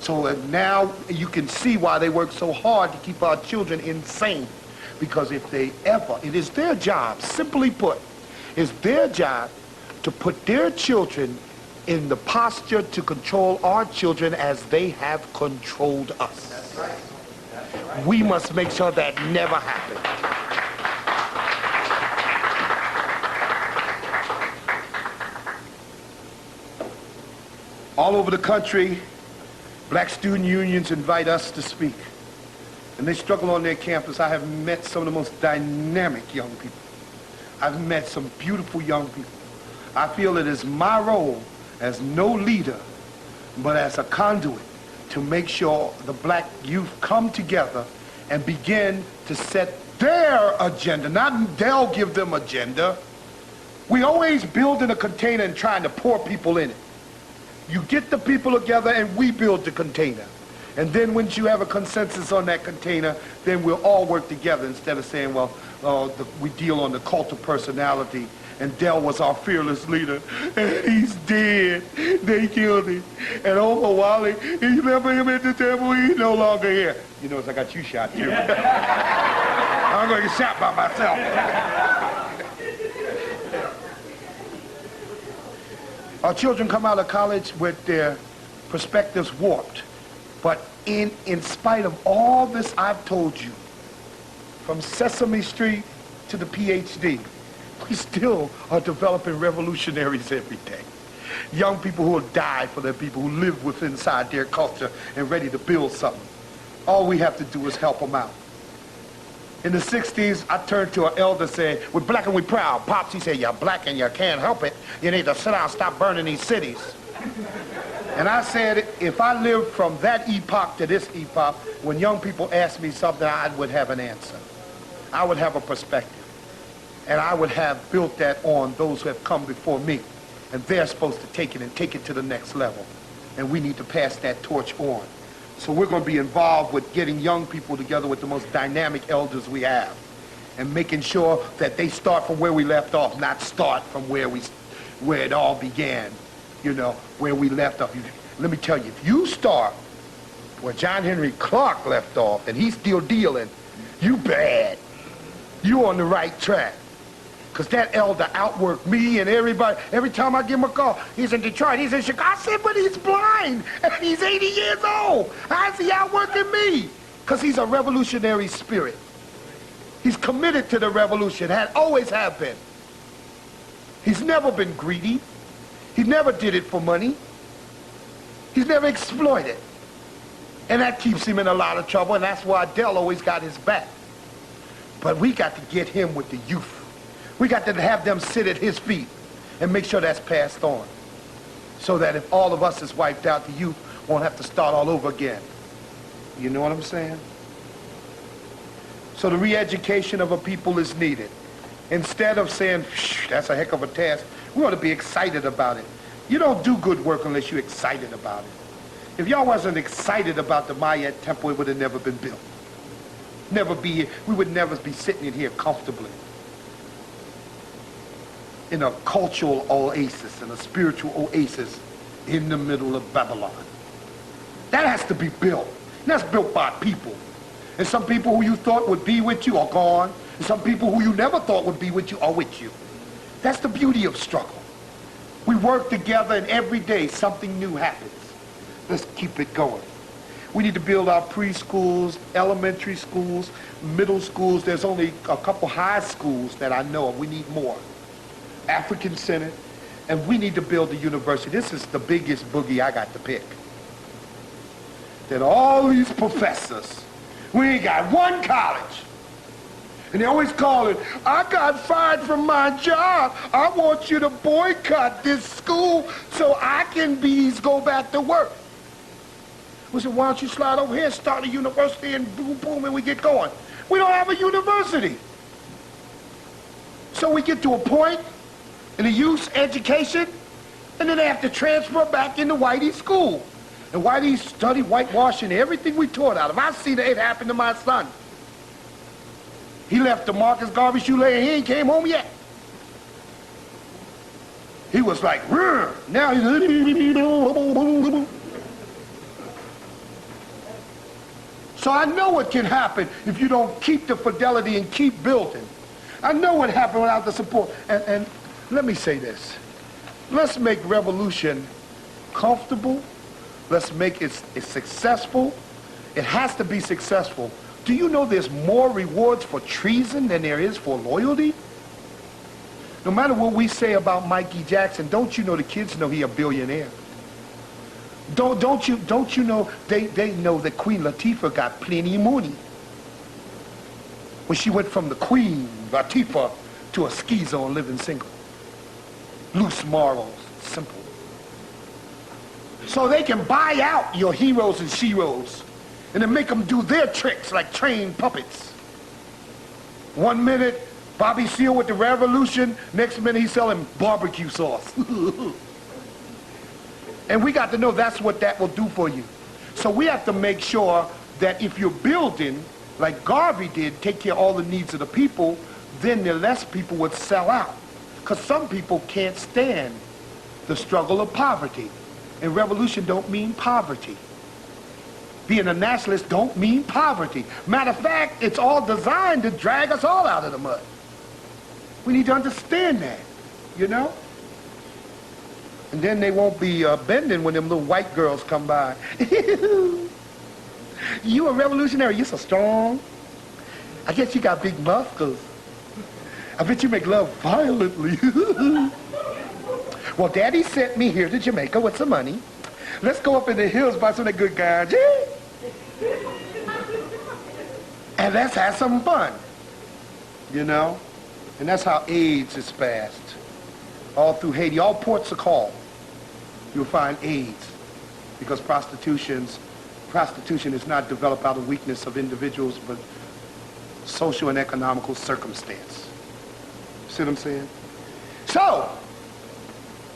So now you can see why they work so hard to keep our children insane. Because if they ever, it is their job, simply put, it's their job to put their children in the posture to control our children as they have controlled us. That's right. That's right. We must make sure that never happens. All over the country, black student unions invite us to speak. And they struggle on their campus. I have met some of the most dynamic young people. I've met some beautiful young people. I feel it is my role as no leader, but as a conduit to make sure the black youth come together and begin to set their agenda. Not they'll give them agenda. We always building a container and trying to pour people in it. You get the people together and we build the container. And then once you have a consensus on that container, then we'll all work together instead of saying, well, we deal on the cult of personality. And Dell was our fearless leader. And he's dead. They killed him. And Omar Wally, you remember him at the temple? He's no longer here. You notice I got you shot too. I'm going to get shot by myself. Our children come out of college with their perspectives warped. But in spite of all this I've told you, from Sesame Street to the PhD, we still are developing revolutionaries every day. Young people who will die for their people, who live within inside their culture and ready to build something. All we have to do is help them out. In the 60s, I turned to an elder and said, we're black and we're proud. Pops, he said, you're black and you can't help it. You need to sit down and stop burning these cities. And I said, if I lived from that epoch to this epoch, when young people ask me something, I would have an answer. I would have a perspective. And I would have built that on those who have come before me. And they're supposed to take it and take it to the next level. And we need to pass that torch on. So we're going to be involved with getting young people together with the most dynamic elders we have. And making sure that they start from where we left off, not start from where it all began. You know, where we left off. Let me tell you, if you start where John Henry Clark left off and he's still dealing, you bad. You on the right track. Because that elder outworked me and everybody. Every time I give him a call, he's in Detroit, he's in Chicago. I said, but he's blind and he's 80 years old. How's he outworking me? Because he's a revolutionary spirit. He's committed to the revolution, always have been. He's never been greedy. He never did it for money. He's never exploited. And that keeps him in a lot of trouble, and that's why Dell always got his back. But we got to get him with the youth. We got to have them sit at his feet and make sure that's passed on. So that if all of us is wiped out, the youth won't have to start all over again. You know what I'm saying? So the re-education of a people is needed. Instead of saying, that's a heck of a task, we ought to be excited about it. You don't do good work unless you're excited about it. If y'all wasn't excited about the Maya temple, it would have never been built. We would never be sitting in here comfortably. In a cultural oasis, in a spiritual oasis in the middle of Babylon. That has to be built. And that's built by people. And some people who you thought would be with you are gone. And some people who you never thought would be with you are with you. That's the beauty of struggle. We work together and every day something new happens. Let's keep it going. We need to build our preschools, elementary schools, middle schools. There's only a couple high schools that I know of. We need more. African Center, and we need to build a university. This is the biggest boogie I got to pick. That all these professors, we ain't got one college. And they always call it, I got fired from my job. I want you to boycott this school so I can go back to work. We said, why don't you slide over here and start a university and boom, boom, and we get going. We don't have a university. So we get to a point in the youth education, and then they have to transfer back into Whitey school. And Whitey studied whitewashing everything we taught out of. I've seen it happen to my son. He left the Marcus Garvey shoe and he ain't came home yet. He was like, rrr. Now he's... So I know what can happen if you don't keep the fidelity and keep building. I know what happened without the support. And let me say this. Let's make revolution comfortable. Let's make it successful. It has to be successful. Do you know there's more rewards for treason than there is for loyalty? No matter what we say about Mikey Jackson, don't you know the kids know he a billionaire? Don't you know they know that Queen Latifah got plenty of money? When she went from the Queen Latifah to a schizo and living single. Loose morals, simple. So they can buy out your heroes and sheroes and then make them do their tricks like trained puppets. 1 minute, Bobby Seale with the revolution, next minute he's selling barbecue sauce. And we got to know that's what that will do for you. So we have to make sure that if you're building, like Garvey did, take care of all the needs of the people, then the less people would sell out. Because some people can't stand the struggle of poverty. And revolution don't mean poverty. Being a nationalist don't mean poverty. Matter of fact, it's all designed to drag us all out of the mud. We need to understand that, you know? And then they won't be bending when them little white girls come by. You a revolutionary, you so strong. I guess you got big muscles. I bet you make love violently. Well, Daddy sent me here to Jamaica with some money. Let's go up in the hills, buy some of that good ganja. And let's have some fun. You know? And that's how AIDS is passed. All through Haiti, all ports are called. You'll find AIDS. Because prostitution is not developed out of weakness of individuals, but social and economical circumstance. See what I'm saying? So,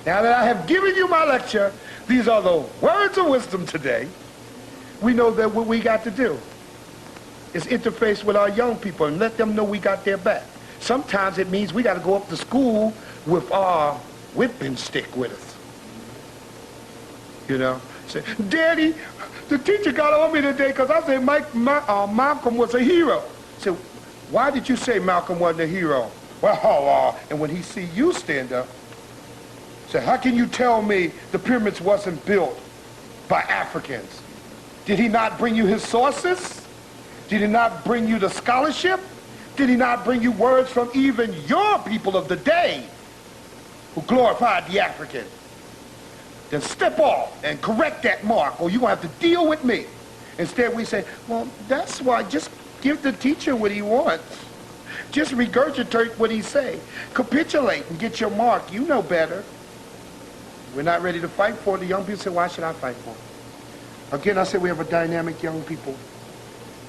now that I have given you my lecture, these are the words of wisdom today. We know that what we got to do is interface with our young people and let them know we got their back. Sometimes it means we got to go up to school with our whipping stick with us. You know? Say, Daddy, the teacher got on me today because I said Malcolm was a hero. So, why did you say Malcolm wasn't a hero? Well, and when he see you stand up, say, how can you tell me the pyramids wasn't built by Africans? Did he not bring you his sources? Did he not bring you the scholarship? Did he not bring you words from even your people of the day who glorified the African? Then step off and correct that mark, or you're going to have to deal with me. Instead, we say, well, that's why, just give the teacher what he wants. Just regurgitate what he say. Capitulate and get your mark. You know better. We're not ready to fight for it. The young people say, why should I fight for it? Again, I say we have a dynamic young people.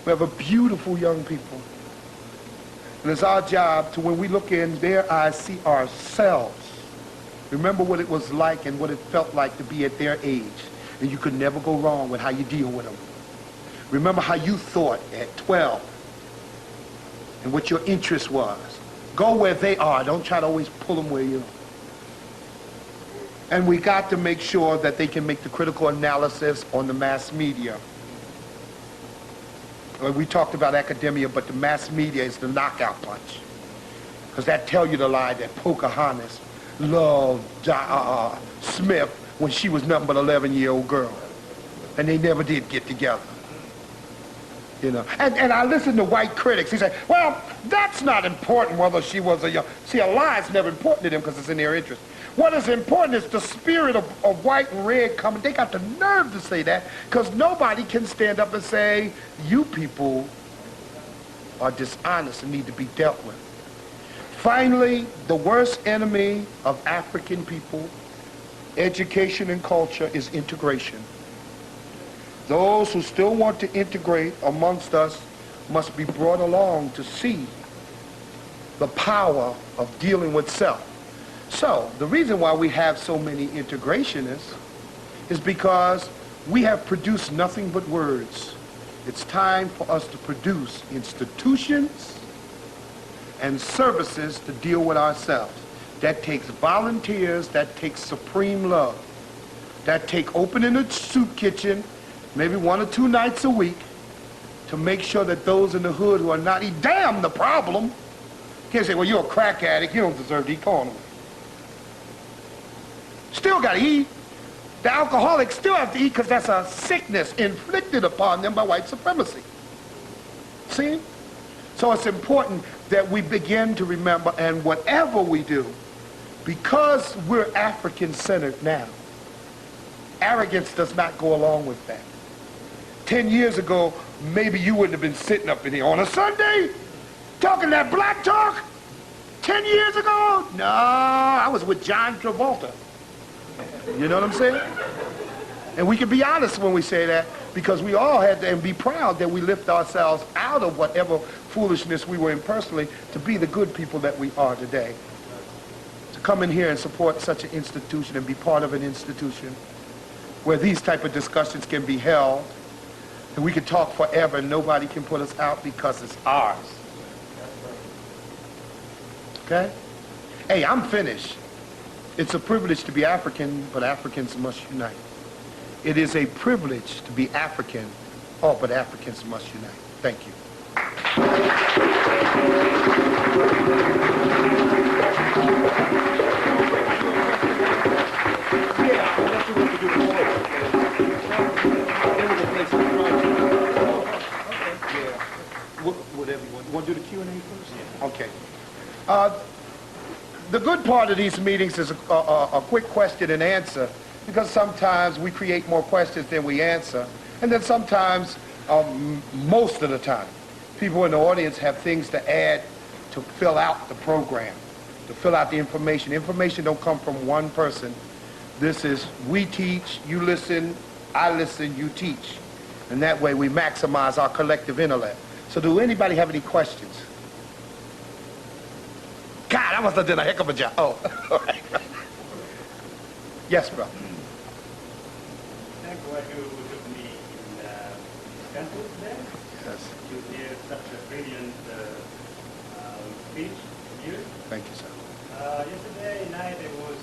We have a beautiful young people. And it's our job to, when we look in their eyes, see ourselves. Remember what it was like and what it felt like to be at their age. And you could never go wrong with how you deal with them. Remember how you thought at 12 and what your interest was. Go where they are. Don't try to always pull them where you are. And we got to make sure that they can make the critical analysis on the mass media. We talked about academia, but the mass media is the knockout punch. Because that tell you the lie that Pocahontas loved Smith when she was nothing but an 11-year-old girl. And they never did get together. You know, and I listen to white critics. He say, well, that's not important whether she was a young... See, a lie is never important to them because it's in their interest. What is important is the spirit of white and red coming. They got the nerve to say that because nobody can stand up and say, you people are dishonest and need to be dealt with. Finally, the worst enemy of African people, education and culture, is integration. Those who still want to integrate amongst us must be brought along to see the power of dealing with self. So, the reason why we have so many integrationists is because we have produced nothing but words. It's time for us to produce institutions and services to deal with ourselves. That takes volunteers, that takes supreme love. That take opening a soup kitchen, maybe 1 or 2 nights a week, to make sure that those in the hood who are not eating, damn the problem. Can't say, well, you're a crack addict, you don't deserve to eat corn. Still got to eat. The alcoholics still have to eat because that's a sickness inflicted upon them by white supremacy. See? So it's important that we begin to remember, and whatever we do, because we're African-centered now, arrogance does not go along with that. 10 years ago, maybe you wouldn't have been sitting up in here on a Sunday talking that black talk. 10 years ago? No, I was with John Travolta. You know what I'm saying? And we can be honest when we say that, because we all had to, and be proud that we lift ourselves out of whatever foolishness we were in personally to be the good people that we are today. To come in here and support such an institution and be part of an institution where these type of discussions can be held, and we can talk forever and nobody can put us out because it's ours. Okay? Hey, I'm finished. It's a privilege to be African, but Africans must unite. It is a privilege to be African, oh, but Africans must unite. Thank you. Whatever you want. You want to do the Q&A first? Yeah. Okay. The good part of these meetings is a quick question and answer, because sometimes we create more questions than we answer, and then sometimes, most of the time, people in the audience have things to add to fill out the program, to fill out the information. Information don't come from one person. This is, we teach, you listen, I listen, you teach. And that way we maximize our collective intellect. So do anybody have any questions? God, I must have done a heck of a job. Oh, all right. Yes, bro. Thank what you took me in the temple today. Yes. You did such a brilliant speech here. Thank you, sir. Yesterday night I was,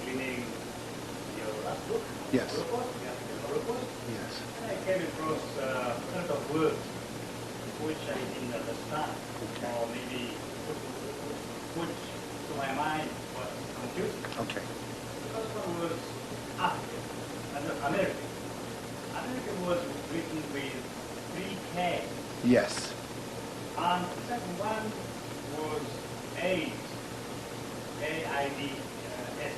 cleaning your last book. Yes. The African Holocaust. Yes. And I came across a set of words which I didn't understand, or maybe which to my mind was confusing. Okay. The first one was African, and American. American was written with 3 K. Yes. And the second one was AIDS, A-I-D-S.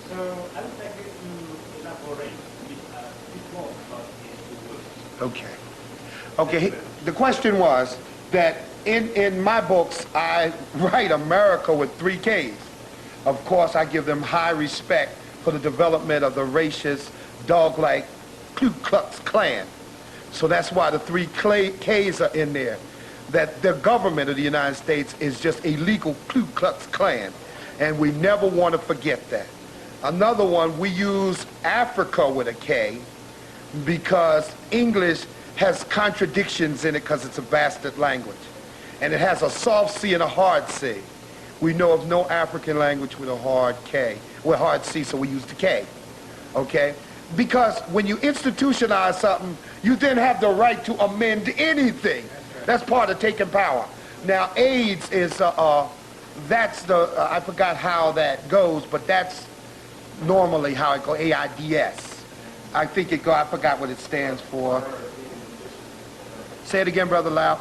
So I would like you to elaborate a bit more about these 2 words. Okay. Okay, the question was that in my books, I write America with 3 Ks. Of course, I give them high respect for the development of the racist, dog-like Ku Klux Klan. So that's why the 3 Ks are in there. That the government of the United States is just a legal Ku Klux Klan. And we never want to forget that. Another one, we use Africa with a K because English has contradictions in it because it's a bastard language. And it has a soft C and a hard C. We know of no African language with a hard K, with hard C, so we use the K, okay? Because when you institutionalize something, you then have the right to amend anything. That's part of taking power. Now, AIDS is, that's the, I forgot how that goes, but that's normally how it goes, AIDS. I think it I forgot what it stands for. Say it again, Brother Lau.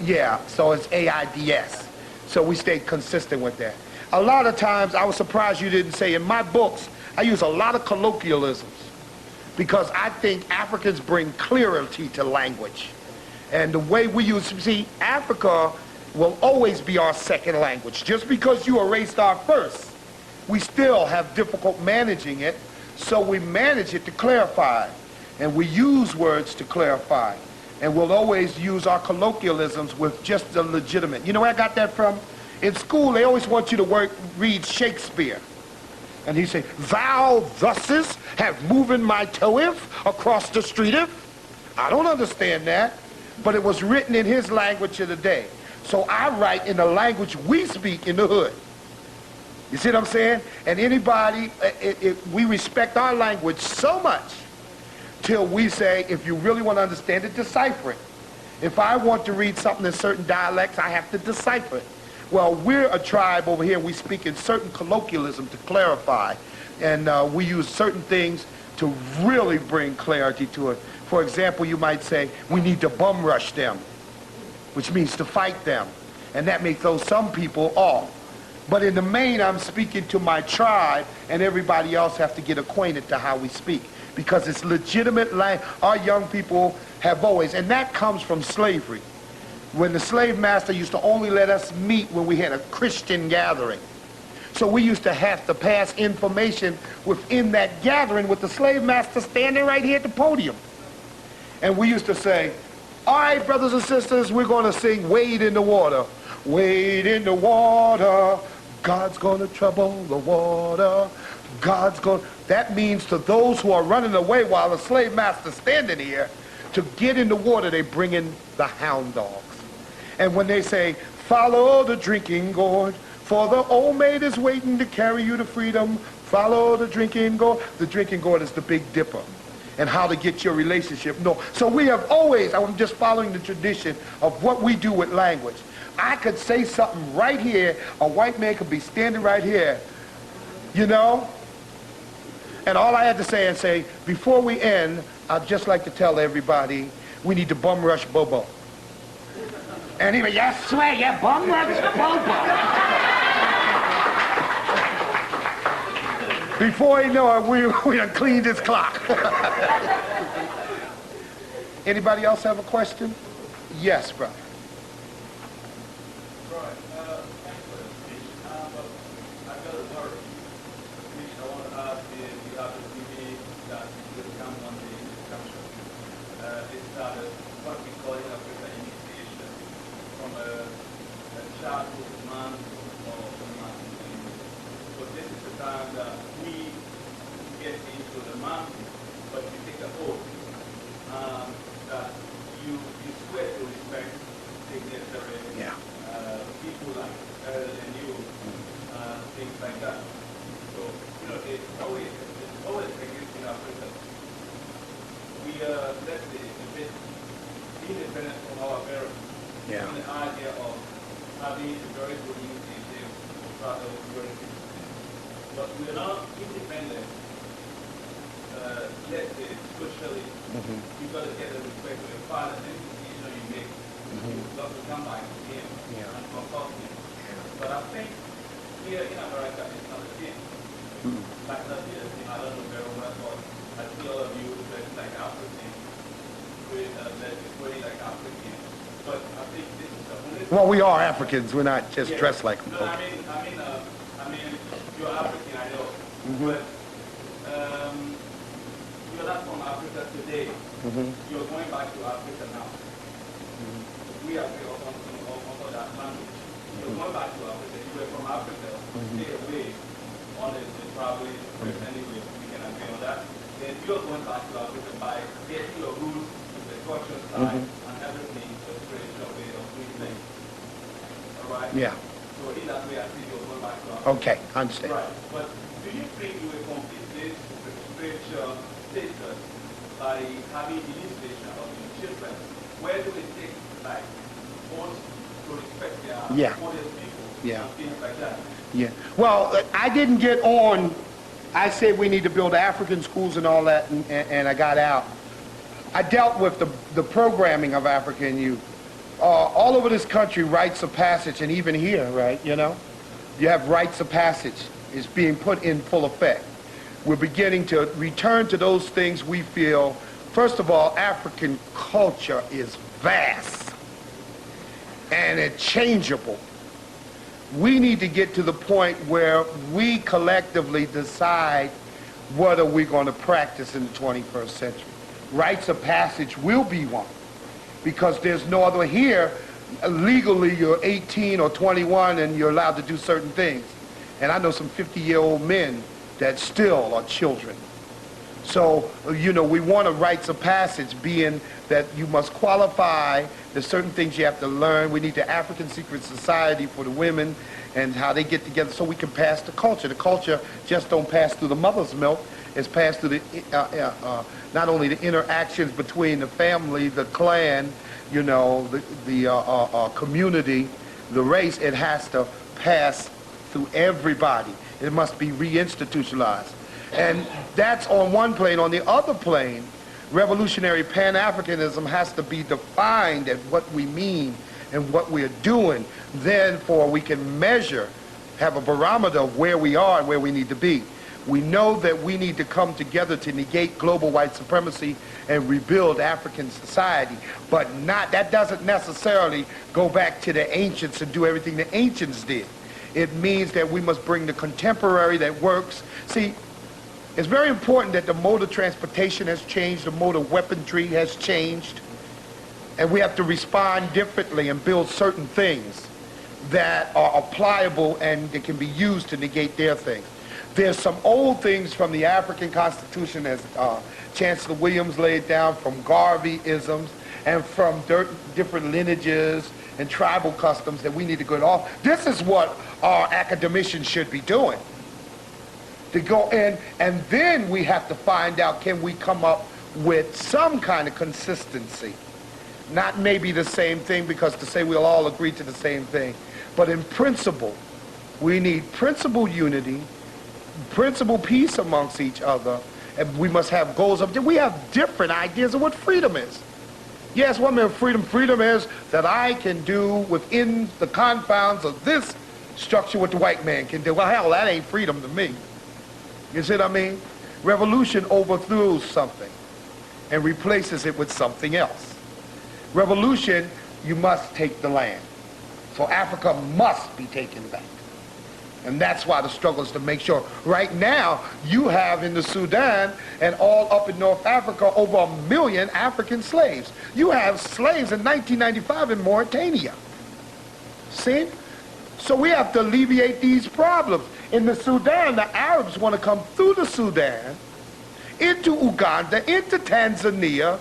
Yeah, so it's AIDS. So we stayed consistent with that. A lot of times, I was surprised you didn't say, in my books, I use a lot of colloquialisms because I think Africans bring clarity to language. And the way we use, see, Africa will always be our second language. Just because you erased our first, we still have difficult managing it, so we manage it to clarify. And we use words to clarify. And we'll always use our colloquialisms with just the legitimate. You know where I got that from? In school, they always want you to read Shakespeare. And he say, "Thou thusest have moving my toeth across the street if." I don't understand that. But it was written in his language of the day. So I write in the language we speak in the hood. You see what I'm saying? And anybody, we respect our language so much till we say, if you really want to understand it, decipher it. If I want to read something in certain dialects, I have to decipher it. Well, we're a tribe over here. We speak in certain colloquialism to clarify. And we use certain things to really bring clarity to it. For example, you might say, we need to bum rush them, which means to fight them. And that may throw some people off. But in the main, I'm speaking to my tribe, and everybody else have to get acquainted to how we speak. Because it's legitimate language. Our young people have always, and that comes from slavery. When the slave master used to only let us meet when we had a Christian gathering. So we used to have to pass information within that gathering with the slave master standing right here at the podium. And we used to say, all right, brothers and sisters, we're going to sing Wade in the Water. Wade in the water, God's going to trouble the water. God's going. That means to those who are running away while the slave master's standing here, to get in the water, they bring in the hound dogs. And when they say, follow the drinking gourd, for the old maid is waiting to carry you to freedom, follow the drinking gourd. The drinking gourd is the Big Dipper. And how to get your relationship. No. So we have always, I'm just following the tradition of what we do with language. I could say something right here, a white man could be standing right here, you know? And all I had to say and say, before we end, I'd just like to tell everybody, we need to bum rush Bobo. And he went, yes, swear, yeah, bum rush Bobo. Before you know it, we done cleaned his clock. Anybody else have a question? Yes, brother. Right. Thanks for the speech. I've got a word which I want to ask the opportunity that will come on the discussion. It's what we call in Africa initiation from a childhood man or a man. So this is the time that we get into the mountain, but we take a oath that you swear to respect dignitary people like Earl and you, things like that. So, you know, it's always exists in Africa. We are, let's say, a bit independent from our parents. Yeah. In the idea of having a very good initiative rather than very good. But we are not independent, let's say, socially. You've got to get the respect of your father. Any decision you make, you've got to come back to him and consult him. But I think here in America, it's not the same. Like that here, I don't know very well, but I see all of you dressed like Africans, pretty like Africans. But I think this is the only. Well, we are Africans. We're not just dressed like them. No, I mean, you're African, I know. But you're not from Africa today. You're going back to Africa now. We are also that language. You're going back to Africa. You were from Africa. Stay away. Honestly, probably. Anyway, we can agree on that. Then you're going back to Africa by getting your roots, the culture side, and everything, the spiritual way of doing things. All right? Yeah. So in that way, I think you're going back to Africa. Okay, I understand. Right. But do you think you will complete this spiritual status by having the initiation of your children? Where do we take, like, both to respect their model people and things like that? Yeah. Well, I didn't get on. I said we need to build African schools and all that, and I got out. I dealt with the programming of African youth. All over this country, rites of passage, and even here, right, you know, you have rites of passage is being put in full effect. We're beginning to return to those things we feel. First of all, African culture is vast and it's changeable. We need to get to the point where we collectively decide what are we going to practice in the 21st century. Rites of passage will be one, because there's no other here. Legally, you're 18 or 21 and you're allowed to do certain things. And I know some 50-year-old men that still are children. So, you know, we want a rites of passage being that you must qualify. There's certain things you have to learn. We need the African Secret Society for the women and how they get together so we can pass the culture. The culture just don't pass through the mother's milk. It's passed through the, not only the interactions between the family, the clan, you know, the community, the race. It has to pass through everybody. It must be reinstitutionalized. And that's on one plane. On the other plane, revolutionary Pan-Africanism has to be defined at what we mean and what we're doing. Therefore, we can measure, have a barometer of where we are and where we need to be. We know that we need to come together to negate global white supremacy and rebuild African society, but that doesn't necessarily go back to the ancients and do everything the ancients did. It means that we must bring the contemporary that works. See, it's very important that the mode of transportation has changed, the mode of weaponry has changed, and we have to respond differently and build certain things that are pliable and that can be used to negate their things. There's some old things from the African Constitution, as Chancellor Williams laid down, from Garvey-isms and from different lineages and tribal customs that we need to get off. This is what our academicians should be doing. To go in, and then we have to find out, can we come up with some kind of consistency? Not maybe the same thing, because to say we'll all agree to the same thing, but in principle, we need principle unity, principle peace amongst each other, and we must have goals of, we have different ideas of what freedom is. Yes, one minute freedom is that I can do within the confines of this structure what the white man can do. Well, hell, that ain't freedom to me. You see what I mean? Revolution overthrows something and replaces it with something else. Revolution, you must take the land. So Africa must be taken back. And that's why the struggle is to make sure. Right now, you have in the Sudan and all up in North Africa over 1 million African slaves. You have slaves in 1995 in Mauritania. See? So we have to alleviate these problems. In the Sudan, the Arabs want to come through the Sudan, into Uganda, into Tanzania,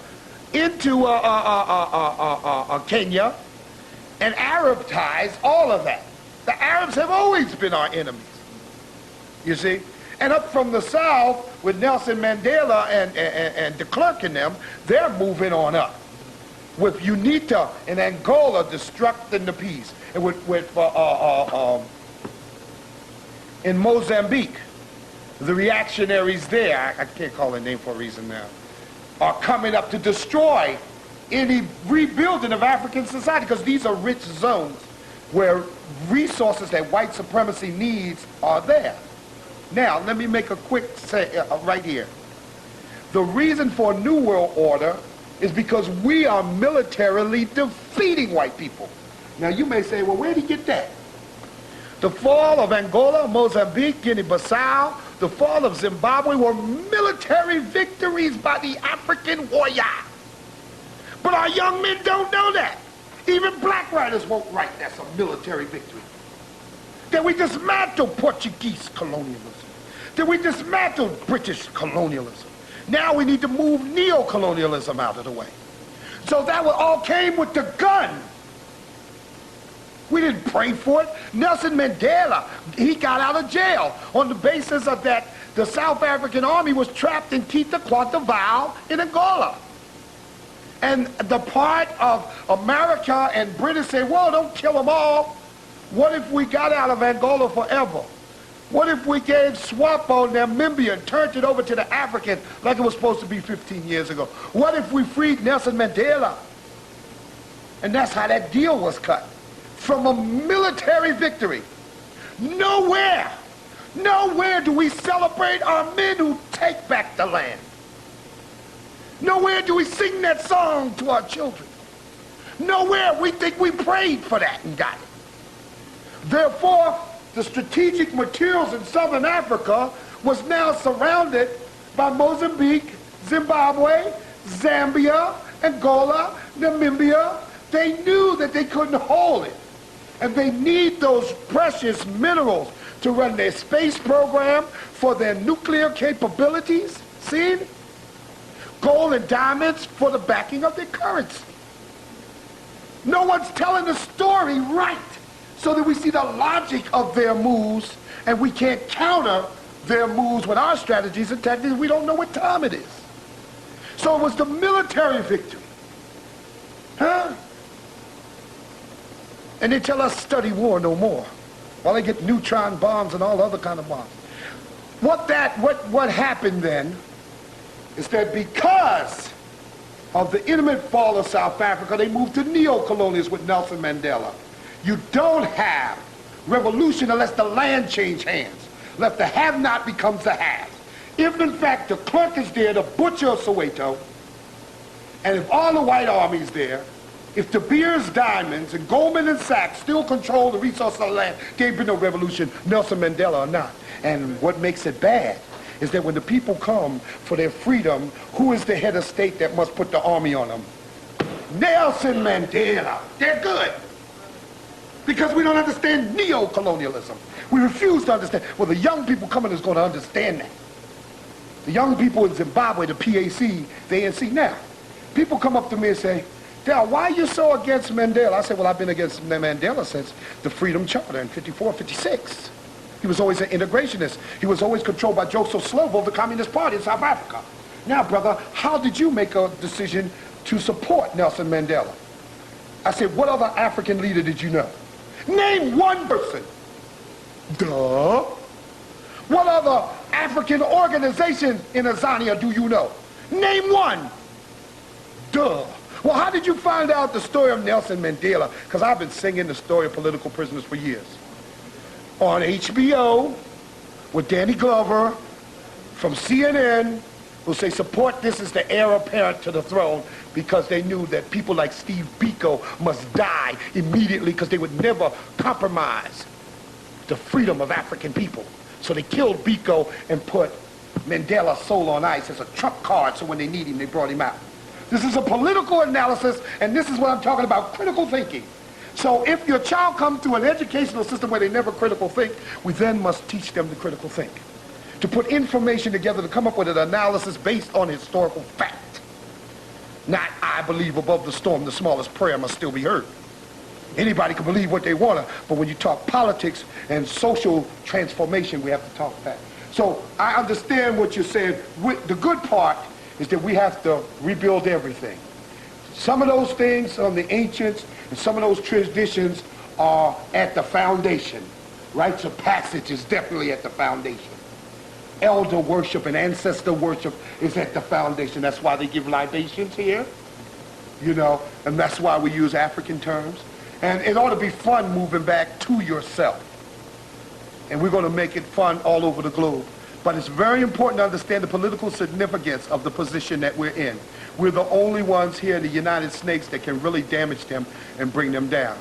into Kenya, and Arabtize all of that. The Arabs have always been our enemies, you see. And up from the south, with Nelson Mandela and de Klerk and them, they're moving on up. With UNITA in Angola destructing the peace. And in Mozambique, the reactionaries there, I can't call their name for a reason now, are coming up to destroy any rebuilding of African society, because these are rich zones where resources that white supremacy needs are there. Now, let me make a quick say right here. The reason for a new world order is because we are militarily defeating white people. Now, you may say, well, where did he get that? The fall of Angola, Mozambique, Guinea-Bissau, the fall of Zimbabwe were military victories by the African warrior. But our young men don't know that. Even black writers won't write that's a military victory. That we dismantled Portuguese colonialism. That we dismantled British colonialism. Now we need to move neo-colonialism out of the way. So that all came with the gun. We didn't pray for it. Nelson Mandela, he got out of jail on the basis of that the South African army was trapped in Kita Quatavao in Angola. And the part of America and Britain said, well, don't kill them all. What if we got out of Angola forever? What if we gave SWAPO Namibia and turned it over to the Africans like it was supposed to be 15 years ago? What if we freed Nelson Mandela? And that's how that deal was cut. From a military victory. Nowhere do we celebrate our men who take back the land. Nowhere do we sing that song to our children. Nowhere we think we prayed for that and got it. Therefore, the strategic materials in Southern Africa was now surrounded by Mozambique, Zimbabwe, Zambia, Angola, Namibia. They knew that they couldn't hold it. And they need those precious minerals to run their space program, for their nuclear capabilities. See? Gold and diamonds for the backing of their currency. No one's telling the story right, so that we see the logic of their moves, and we can't counter their moves with our strategies and tactics. We don't know what time it is. So it was the military victory. Huh? And they tell us study war no more, while they get neutron bombs and all other kind of bombs. What happened then is that because of the imminent fall of South Africa, they moved to neo-colonialism with Nelson Mandela. You don't have revolution unless the land change hands, unless the have-not becomes the have. If in fact the clerk is there, the butcher of Soweto, and if all the white army's there, If De Beers diamonds and Goldman and Sachs still control the resources of the land, there ain't been no revolution, Nelson Mandela or not. And what makes it bad is that when the people come for their freedom, who is the head of state that must put the army on them? Nelson Mandela. They're good. Because we don't understand neo-colonialism. We refuse to understand. Well, the young people coming is going to understand that. The young people in Zimbabwe, the PAC, the ANC. Now, people come up to me and say, Dale, why are you so against Mandela? I said, well, I've been against Mandela since the Freedom Charter in 54, 56. He was always an integrationist. He was always controlled by Joseph Slovo of the Communist Party in South Africa. Now, brother, how did you make a decision to support Nelson Mandela? I said, what other African leader did you know? Name one person. Duh. What other African organization in Azania do you know? Name one. Duh. Well, how did you find out the story of Nelson Mandela? Because I've been singing the story of political prisoners for years. On HBO, with Danny Glover, from CNN, who say support this as the heir apparent to the throne, because they knew that people like Steve Biko must die immediately because they would never compromise the freedom of African people. So they killed Biko and put Mandela's soul on ice as a trump card, so when they need him, they brought him out. This is a political analysis, and this is what I'm talking about, critical thinking. So if your child comes to an educational system where they never critical think, we then must teach them to critical think. To put information together to come up with an analysis based on historical fact. Not, I believe above the storm, the smallest prayer must still be heard. Anybody can believe what they want to, but when you talk politics and social transformation, we have to talk fact. So I understand what you're saying. The good part is that we have to rebuild everything. Some of those things from the ancients and some of those traditions are at the foundation. Rites of passage is definitely at the foundation. Elder worship and ancestor worship is at the foundation. That's why they give libations here, you know, and that's why we use African terms. And it ought to be fun moving back to yourself. And we're going to make it fun all over the globe. But it's very important to understand the political significance of the position that we're in. We're the only ones here in the United States that can really damage them and bring them down.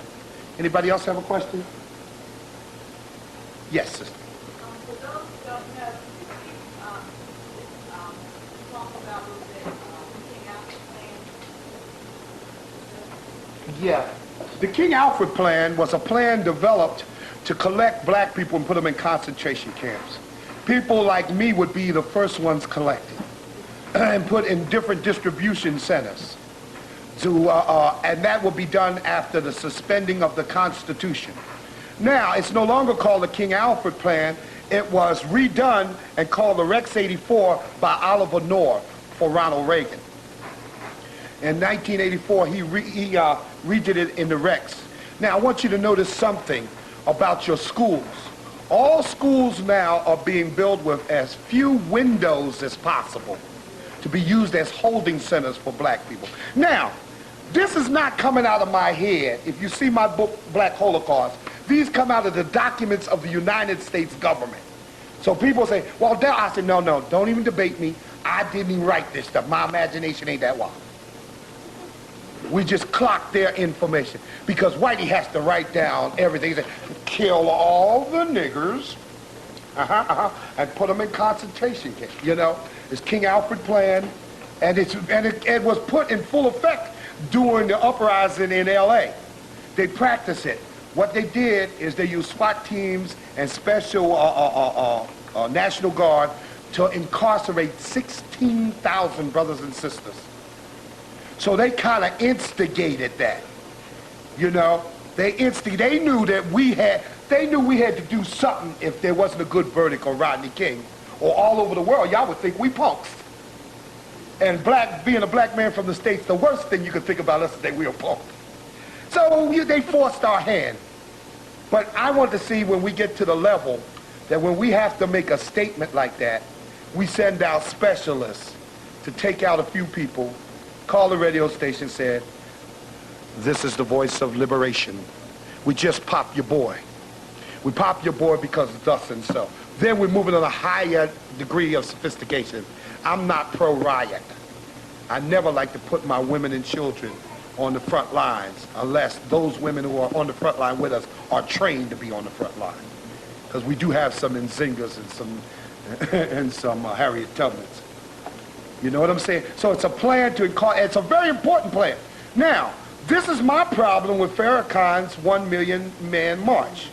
Anybody else have a question? Yes, sister. For those who don't know, talk about a little bit, King Alfred plan. Yeah. The King Alfred plan was a plan developed to collect black people and put them in concentration camps. People like me would be the first ones collected and put in different distribution centers. And that will be done after the suspending of the Constitution. Now, it's no longer called the King Alfred Plan. It was redone and called the Rex 84 by Oliver North for Ronald Reagan. In 1984, he redid it in the Rex. Now, I want you to notice something about your schools. All schools now are being built with as few windows as possible to be used as holding centers for black people. Now, this is not coming out of my head. If you see my book, Black Holocaust, these come out of the documents of the United States government. So people say, well, I said, no, don't even debate me. I didn't even write this stuff. My imagination ain't that wild. We just clock their information because Whitey has to write down everything. He said, kill all the niggers, and put them in concentration camps. You know, it's King Alfred Plan, and it was put in full effect during the uprising in L.A. They practiced it. What they did is they used SWAT teams and special National Guard to incarcerate 16,000 brothers and sisters. So they kind of instigated that, you know. They knew that we had to do something if there wasn't a good verdict on Rodney King, or all over the world, y'all would think we punks. And being a black man from the States, the worst thing you could think about us is that we are punks. So they forced our hand. But I want to see when we get to the level that when we have to make a statement like that, we send out specialists to take out a few people, call the radio station, said, this is the voice of liberation. We just popped your boy. We popped your boy because of thus and so. Then we're moving on a higher degree of sophistication. I'm not pro-riot. I never like to put my women and children on the front lines unless those women who are on the front line with us are trained to be on the front line. Because we do have some Nzingas and some and some Harriet Tubmans. You know what I'm saying? So it's a plan to, it's a very important plan. Now, this is my problem with Farrakhan's 1 million man march.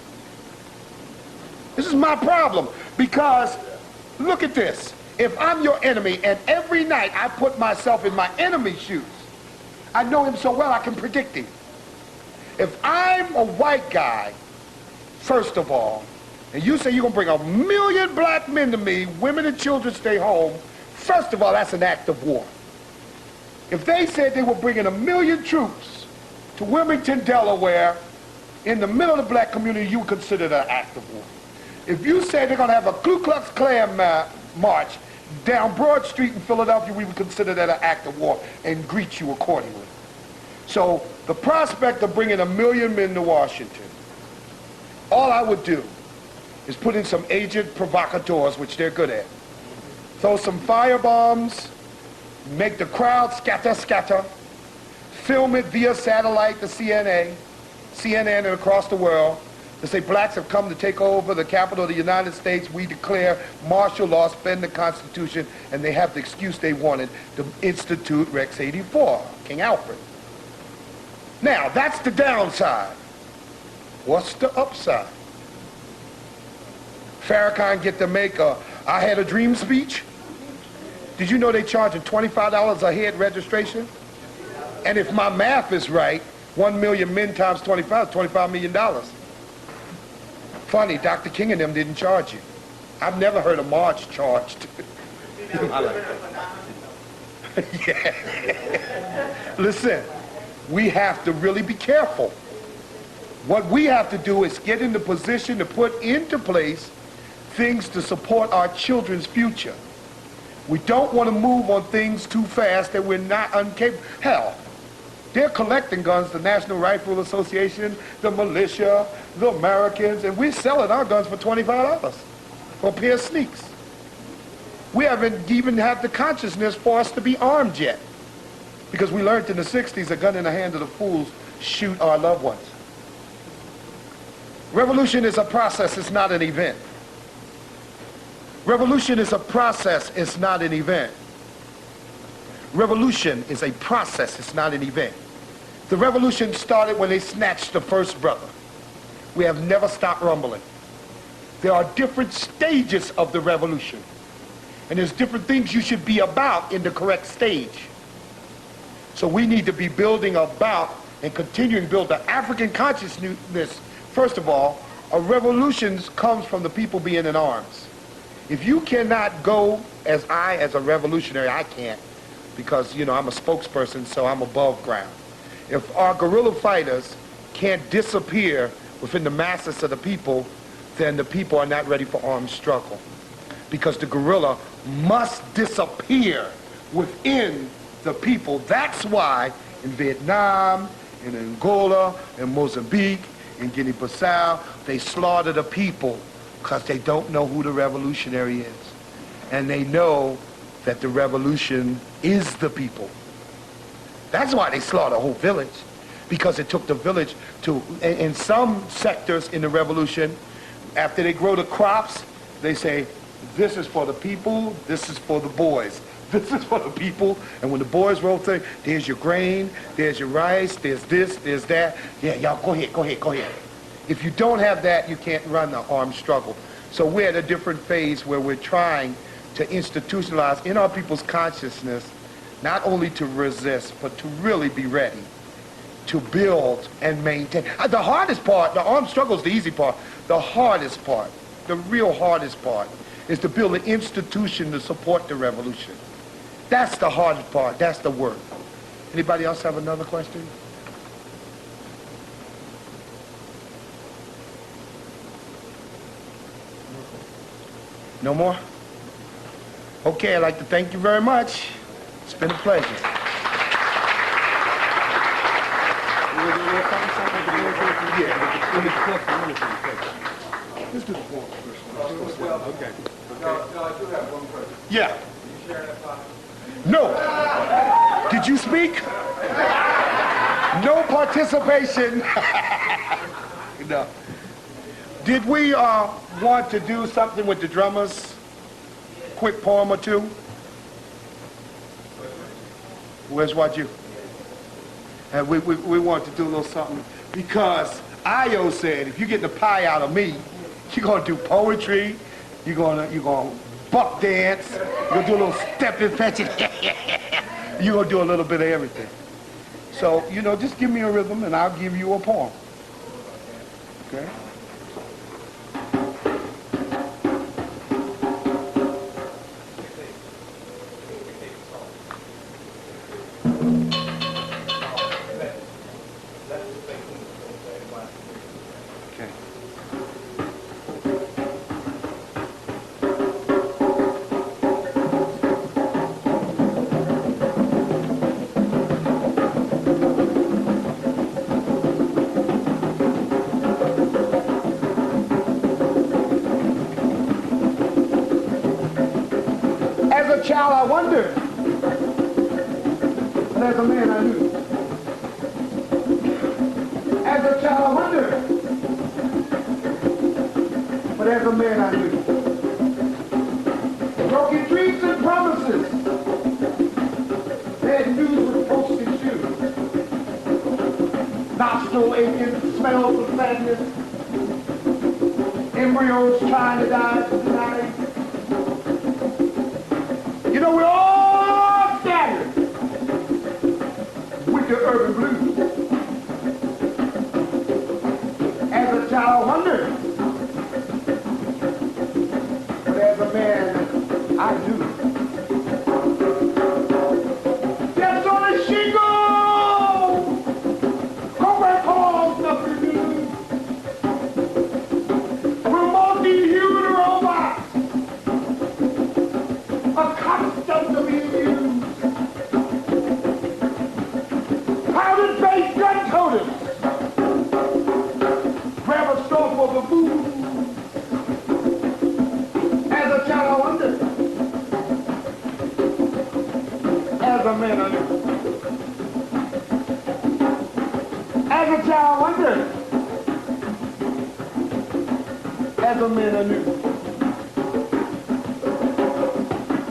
This is my problem because, look at this. If I'm your enemy and every night I put myself in my enemy's shoes, I know him so well I can predict him. If I'm a white guy, first of all, and you say you're going to bring 1 million black men to me, women and children stay home, first of all, that's an act of war. If they said they were bringing 1 million troops to Wilmington, Delaware, in the middle of the black community, you would consider that an act of war. If you said they're going to have a Ku Klux Klan march down Broad Street in Philadelphia, we would consider that an act of war and greet you accordingly. So the prospect of bringing 1 million men to Washington, all I would do is put in some agent provocateurs, which they're good at. Throw some firebombs, make the crowd scatter, film it via satellite to CNN and across the world, to say blacks have come to take over the capital of the United States. We declare martial law, suspend the Constitution, and they have the excuse they wanted to institute Rex 84, King Alfred. Now, that's the downside. What's the upside? Farrakhan get to make a I had a dream speech. Did you know they charging $25 a head registration? And if my math is right, 1 million men times 25 is $25 million. Funny, Dr. King and them didn't charge you. I've never heard a march charged. Yeah. Listen, we have to really be careful. What we have to do is get in the position to put into place things to support our children's future. We don't want to move on things too fast that we're not incapable. Hell, they're collecting guns, the National Rifle Association, the militia, the Americans, and we're selling our guns for $25 for a pair of sneaks. We haven't even had the consciousness for us to be armed yet. Because we learned in the 60s, a gun in the hand of the fools shoot our loved ones. Revolution is a process, it's not an event. Revolution is a process, it's not an event. Revolution is a process, it's not an event. The revolution started when they snatched the first brother. We have never stopped rumbling. There are different stages of the revolution. And there's different things you should be about in the correct stage. So we need to be building about and continuing to build the African consciousness. First of all, a revolution comes from the people being in arms. If you cannot go as a revolutionary, I can't, because, you know, I'm a spokesperson, so I'm above ground. If our guerrilla fighters can't disappear within the masses of the people, then the people are not ready for armed struggle. Because the guerrilla must disappear within the people. That's why in Vietnam, in Angola, in Mozambique, in Guinea-Bissau, they slaughter the people because they don't know who the revolutionary is. And they know that the revolution is the people. That's why they slaughter a whole village, because it took the village to, in some sectors in the revolution, after they grow the crops, they say, this is for the people, this is for the boys. This is for the people, and when the boys roll through, there's your grain, there's your rice, there's this, there's that. Yeah, y'all, go ahead. If you don't have that, you can't run the armed struggle. So we're at a different phase where we're trying to institutionalize in our people's consciousness, not only to resist, but to really be ready to build and maintain. The hardest part, the armed struggle is the easy part. The hardest part, the real hardest part, is to build an institution to support the revolution. That's the hardest part. That's the work. Anybody else have another question? No more? Okay, I'd like to thank you very much. It's been a pleasure. Let's do the form first. Okay. No, I do have one question. Yeah. Can you share that thought? No. Did you speak? No participation. No. Did we want to do something with the drummers? Quick poem or two? Where's what you? We want to do a little something because Io said if you get the pie out of me, you're gonna do poetry, you're gonna buck dance, you're gonna do a little step and fetch it, you're gonna do a little bit of everything. So, just give me a rhythm and I'll give you a poem. Okay? As a child, I wondered, but as a man, I knew. As a child, I wondered, but as a man, I knew. Broken dreams and promises, bad news with posted shoes, nostril aching, smells of sadness, embryos trying to die tonight. We're all scattered with the urban blues. As a child, I wondered, but as a man, I knew. Just on a shingle, Cobra calls nothing new. We're multi-human robots. Accustomed to being used. Powder-based gun totems. Grab a store for the food. As a child, I wondered. As a man, I knew. As a child, I wondered. As a man, I knew.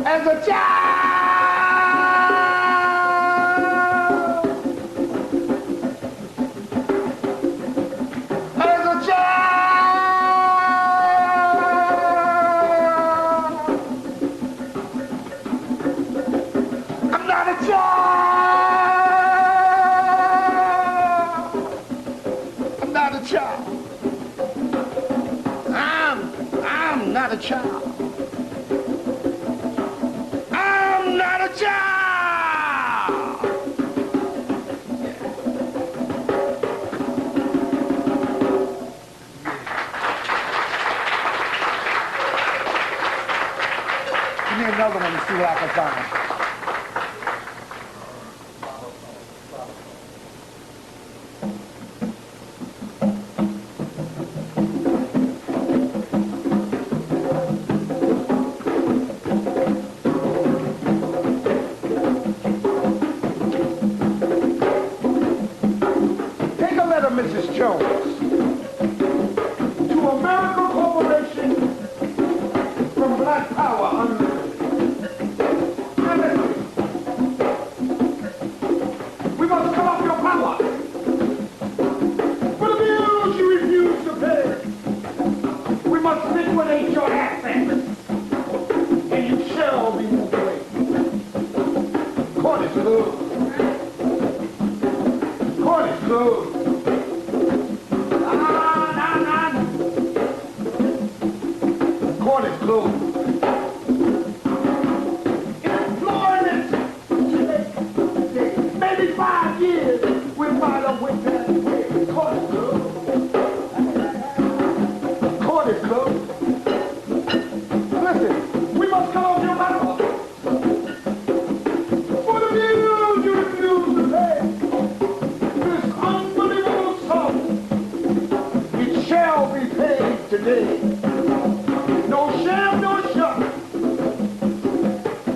As a child, as a child, I'm not a child, I'm not a child, I'm not a child. Not a child! Give me another one to see what I can find. Mrs. Jones, to American Corporation from Black Power Unlimited. We must cut off your power for the bills you refuse to pay. We must liquidate your assets, and you shall be moved away. Court is closed. Court is closed. Court is closed. Employment maybe 5 years we'll find out when that court is closed. Court is closed. Listen, we must cut off your power for the bills you refuse to pay. This unbelievable sum, it shall be paid today. No sham, no shut.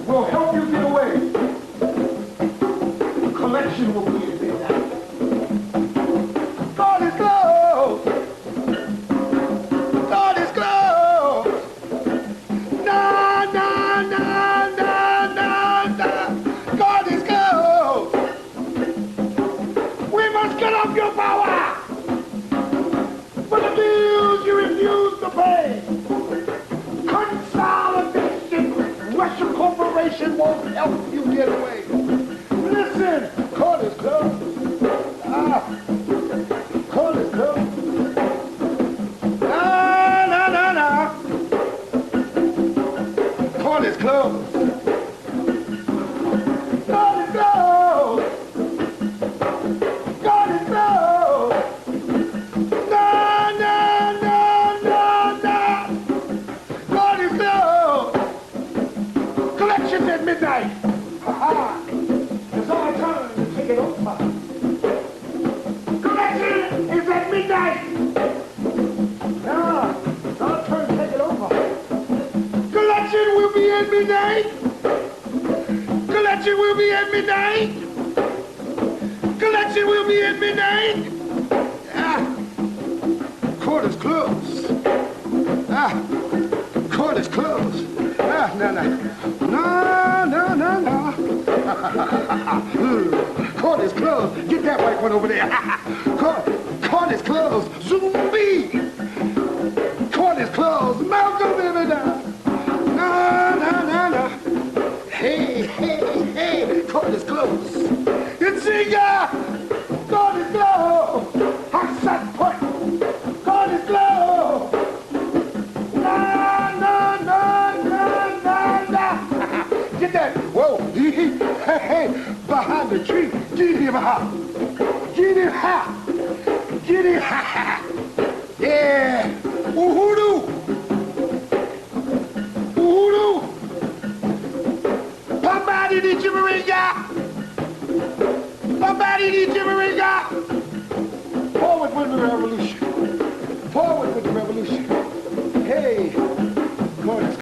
We'll help you get away. Collection will be at midnight. midnight. Collection will be at midnight. Court is closed. Court is closed. No. Court is closed. Get that white one over there. Court is closed. Zombie. Court is closed. Malcolm, baby, now. No. Hey. Court is closed. It's Ziga. Court is closed. Hot shot point. Court is closed. No. Get that. Whoa. Hey. Behind the tree. Get him hot. Get him hot. Get him hot. Yeah. Uhuru. Somebody did Jimmeringa.